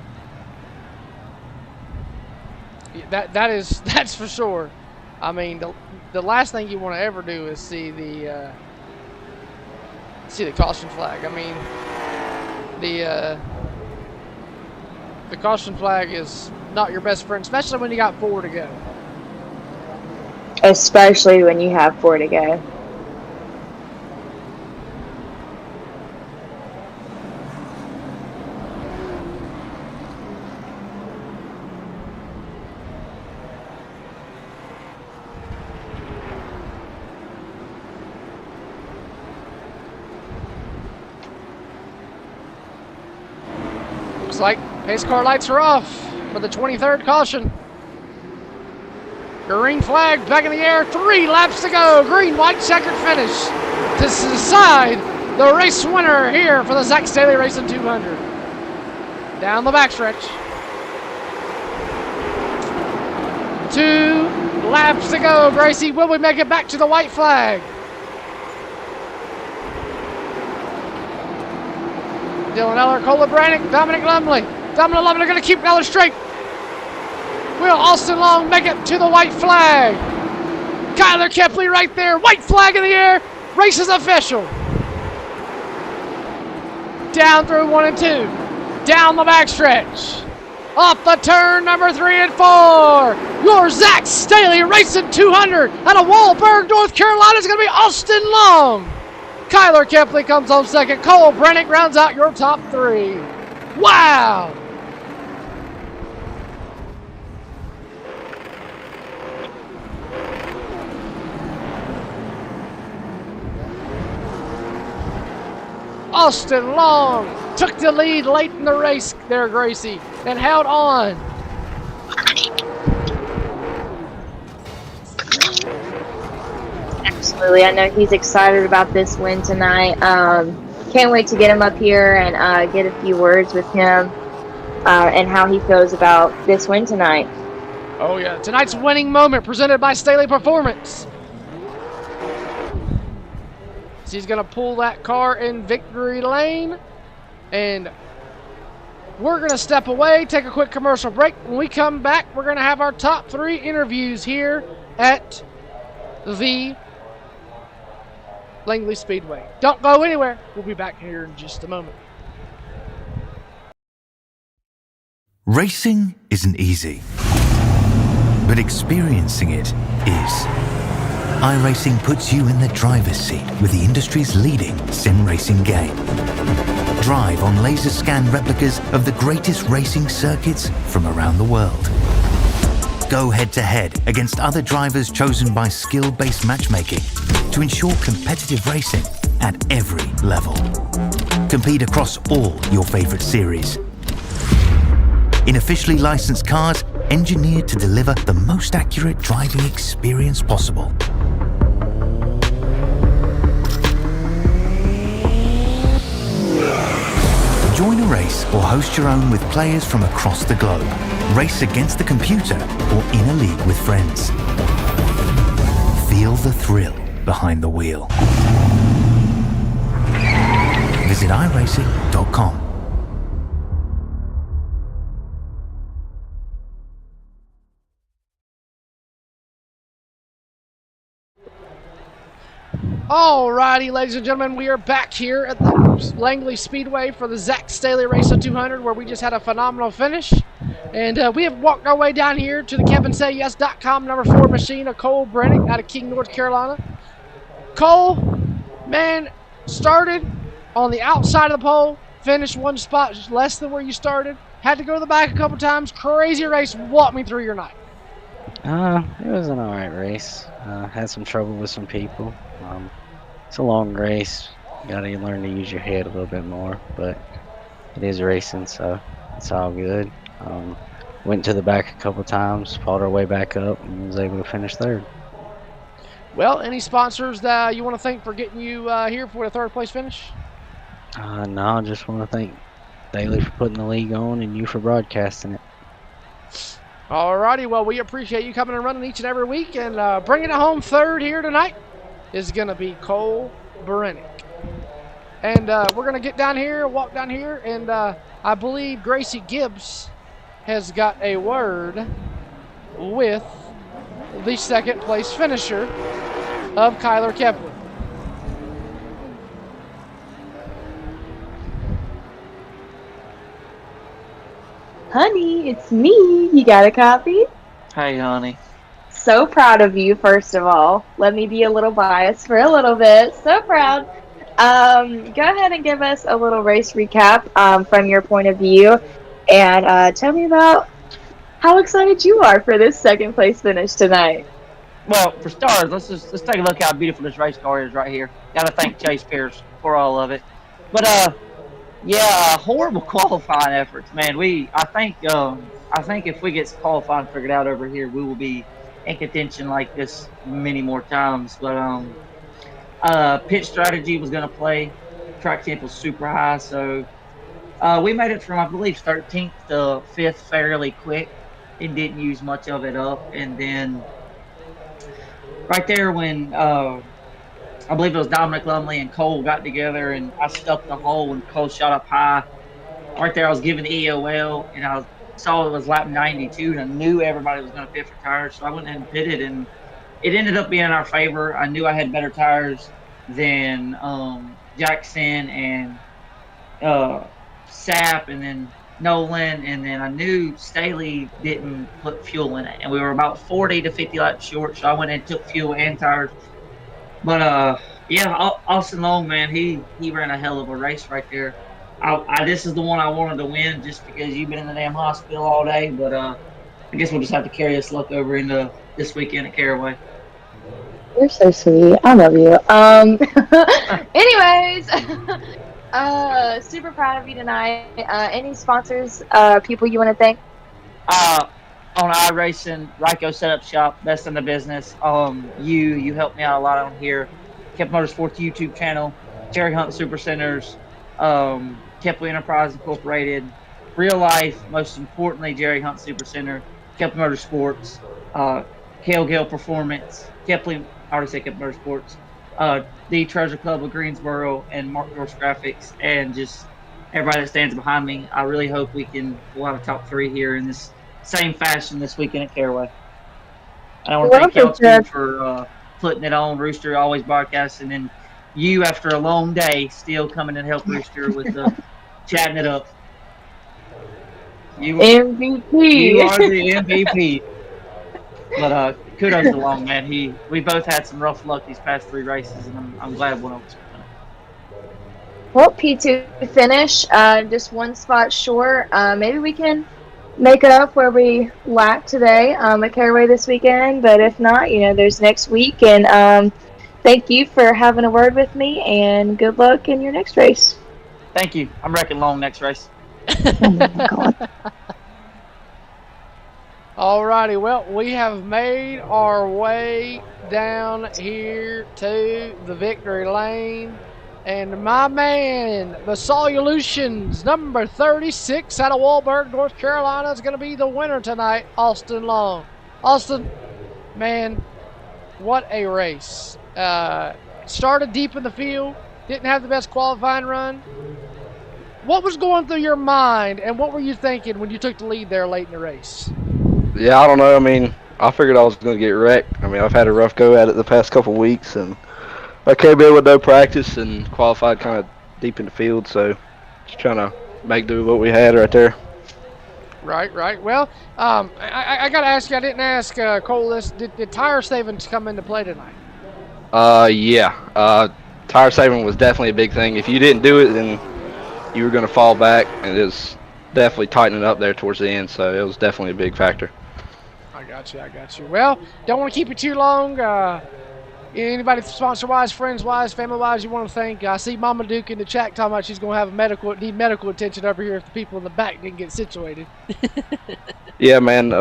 That's for sure. I mean, the last thing you want to ever do is see the caution flag. I mean, the caution flag is not your best friend, especially when you got 4 to go. Especially when you have 4 to go. Looks like pace car lights are off for the 23rd caution. Green flag back in the air. 3 laps to go. Green, white, checkered finish to decide the race winner here for the Zach Staley Racing 200. Down the backstretch. 2 laps to go. Gracie, will we make it back to the white flag? Dylan Eller, Cola Brannick, Dominic Lumley. Dominic Lumley going to keep Eller straight. Will Austin Long make it to the white flag? Kyler Kepley right there. White flag in the air. Race is official. Down through 1 and 2. Down the backstretch. Off the turn number 3 and 4. Your Zach Staley Racing 200 out of Walberg, North Carolina is going to be Austin Long. Kyler Kepley comes home second. Cole Brennick rounds out your top 3. Wow. Austin Long took the lead late in the race there, Gracie, and held on. Absolutely. I know he's excited about this win tonight. Can't wait to get him up here and get a few words with him and how he feels about this win tonight. Oh, yeah. Tonight's winning moment presented by Staley Performance. So he's going to pull that car in victory lane. And we're going to step away, take a quick commercial break. When we come back, we're going to have our top 3 interviews here at the Langley Speedway. Don't go anywhere. We'll be back here in just a moment. Racing isn't easy, but experiencing it is. iRacing puts you in the driver's seat with the industry's leading sim racing game. Drive on laser scan replicas of the greatest racing circuits from around the world. go head-to-head against other drivers chosen by skill-based matchmaking to ensure competitive racing at every level. Compete across all your favorite series. In officially licensed cars, engineered to deliver the most accurate driving experience possible. Join a race or host your own with players from across the globe. Race against the computer or in a league with friends. Feel the thrill behind the wheel. Visit IRACING.com. Alrighty, ladies and gentlemen, we are back here at the Langley Speedway for the Zach Staley Race of 200, where we just had a phenomenal finish. And we have walked our way down here to the KevinSayYes.com number 4 machine of Cole Brennick out of King, North Carolina. Cole, man, started on the outside of the pole, finished one spot less than where you started, had to go to the back a couple times. Crazy race. Walk me through your night. It was an alright race. Had some trouble with some people. It's a long race. You gotta learn to use your head a little bit more, but it is racing, so it's all good. Went to the back a couple times, fought our way back up, and was able to finish third. Well, any sponsors that you want to thank for getting you here for the third place finish? No, I just want to thank Daly for putting the league on and you for broadcasting it. Alrighty, well, we appreciate you coming and running each and every week, and bringing it home third here tonight is going to be Cole Brennick. And we're going to get down here, walk down here, and I believe Gracie Gibbs has got a word with the second place finisher of Kyler Kepler. Honey, it's me. You got a copy? Hey, honey. So proud of you, first of all. Let me be a little biased for a little bit. So proud. Go ahead and give us a little race recap from your point of view, and tell me about how excited you are for this second place finish tonight. Well, for starters, let's take a look how beautiful this race car is right here. Got to thank Chase Pierce for all of it. But yeah, horrible qualifying efforts, man. I think if we get qualifying figured out over here, we will be in contention like this many more times. But pit strategy was going to play. Track tempo was super high, so we made it from, I believe, 13th to 5th fairly quick. It didn't use much of it up, and then right there when I believe it was Dominic Lumley and Cole got together, and I stuck the hole and Cole shot up high. Right there, I was giving EOL, and I saw it was lap 92, and I knew everybody was going to pit for tires, so I went ahead and pitted, and it ended up being in our favor. I knew I had better tires than Jackson and Sapp, and then Nolan, and then I knew Staley didn't put fuel in it, and we were about 40 to 50 laps short, so I went and took fuel and tires. But yeah, Austin Long, man, he ran a hell of a race right there. This is the one I wanted to win just because you've been in the damn hospital all day, but I guess we'll just have to carry this luck over into this weekend at Caraway. You're so sweet. I love you. Anyways, super proud of you tonight. Any sponsors, people you want to thank? On iRacing, Ryko Setup Shop, best in the business. You helped me out a lot on here. Kep Motorsports YouTube channel, Jerry Hunt Super Centers, Kepley Enterprise Incorporated, Real Life, most importantly, Jerry Hunt Super Center, Kep Motorsports, Kale Gale Performance, Kepley, I already said Kep Motorsports, the Treasure Club of Greensboro, and Mark Norris Graphics, and just everybody that stands behind me. I really hope we'll have a top 3 here in this same fashion this weekend at Caraway. And I want to thank y'all too for putting it on. Rooster always broadcasting, and you, after a long day, still coming and help Rooster with chatting it up. MVP. You are the MVP. But kudos to Long, man. We both had some rough luck these past 3 races, and I'm glad one of us won. Well, P2 finish, just one spot short. Maybe we can make it up where we lap today at Caraway this weekend. But if not, there's next week. And thank you for having a word with me, and good luck in your next race. Thank you. I'm wrecking long next race. Oh my God. Alrighty, well, we have made our way down here to the victory lane. And my man, the Solutions, number 36 out of Walberg, North Carolina, is going to be the winner tonight, Austin Long. Austin, man, what a race. Started deep in the field, didn't have the best qualifying run. What was going through your mind, and what were you thinking when you took the lead there late in the race? Yeah, I don't know. I mean, I figured I was going to get wrecked. I mean, I've had a rough go at it the past couple weeks, and I came in with no practice and qualified kind of deep in the field, so just trying to make do with what we had right there. Right. Well, I got to ask you, I didn't ask Cole this. Did tire savings come into play tonight? Yeah. Tire saving was definitely a big thing. If you didn't do it, then you were going to fall back, and it was definitely tightening up there towards the end, so it was definitely a big factor. I got you. Well, don't want to keep you too long. Anybody sponsor-wise, friends-wise, family-wise you want to thank? I see Mama Duke in the chat talking about she's going to have need medical attention over here if the people in the back didn't get situated. Yeah, man,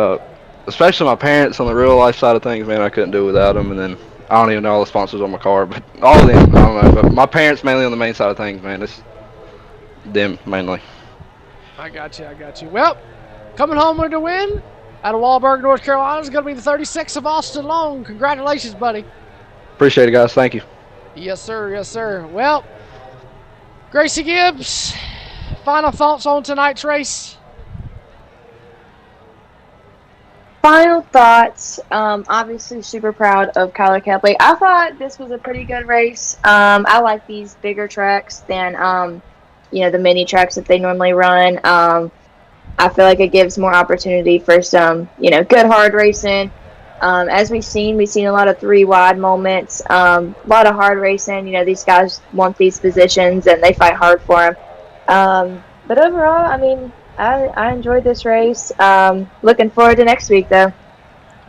especially my parents on the real-life side of things, man, I couldn't do it without them. And then I don't even know all the sponsors on my car, but all of them, I don't know. But my parents mainly on the main side of things, man. It's them mainly. I got you. Well, coming home with the win out of Walberg, North Carolina is going to be the 36 of Austin Long. Congratulations, buddy. Appreciate it, guys. Thank you. Yes, sir. Well, Gracie Gibbs, final thoughts on tonight's race? Final thoughts. Obviously super proud of Kyler Kepley. I thought this was a pretty good race. I like these bigger tracks than the mini tracks that they normally run. I feel like it gives more opportunity for some, good hard racing. As we've seen a lot of 3 wide moments, a lot of hard racing. These guys want these positions and they fight hard for them. But overall, I mean, I enjoyed this race. Looking forward to next week, though.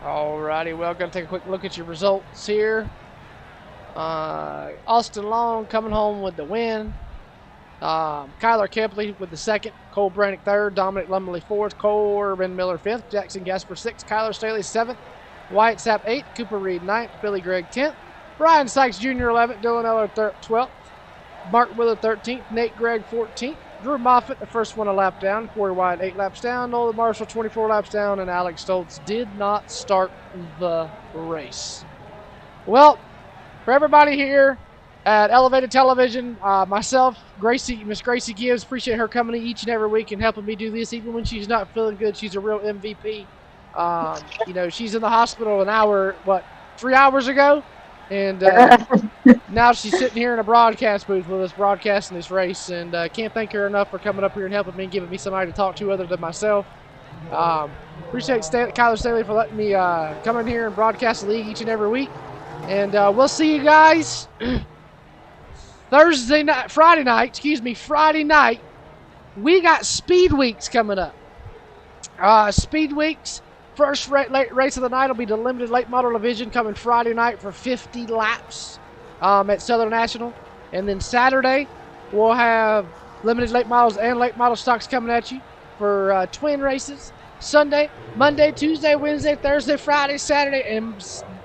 Alrighty, well, going to take a quick look at your results here. Austin Long coming home with the win. Kyler Kepley with the second, Cole Brannick third, Dominic Lumley fourth, Corbin Miller fifth, Jackson Gasper sixth, Kyler Staley seventh, Wyatt Sapp 8th, Cooper Reed 9th, Billy Gregg 10th, Brian Sykes Jr. 11th, Dylan Eller 12th, Mark Willard 13th, Nate Gregg 14th, Drew Moffitt, the first one a lap down, Corey Wyatt 8 laps down, Nolan Marshall 24 laps down, and Alex Stoltz did not start the race. Well, for everybody here at Elevated Television, myself, Miss Gracie Gibbs, appreciate her coming each and every week and helping me do this, even when she's not feeling good. She's a real MVP. She's in the hospital 3 hours ago, and now she's sitting here in a broadcast booth with us broadcasting this race, and can't thank her enough for coming up here and helping me and giving me somebody to talk to other than myself. Appreciate Kyler Staley for letting me come in here and broadcast the league each and every week, and we'll see you guys Friday night. We got Speed Weeks coming up. Speed Weeks. First race of the night will be the limited late model division coming Friday night for 50 laps at Southern National. And then Saturday, we'll have limited late models and late model stocks coming at you for twin races. Sunday, Monday, Tuesday, Wednesday, Thursday, Friday, Saturday, and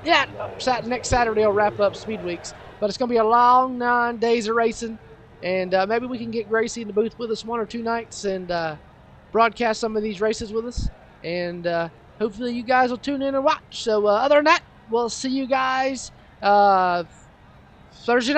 next Saturday will wrap up Speed Weeks. But it's going to be a long 9 days of racing. And maybe we can get Gracie in the booth with us 1 or 2 nights and broadcast some of these races with us. And hopefully you guys will tune in and watch. So other than that, we'll see you guys Thursday night.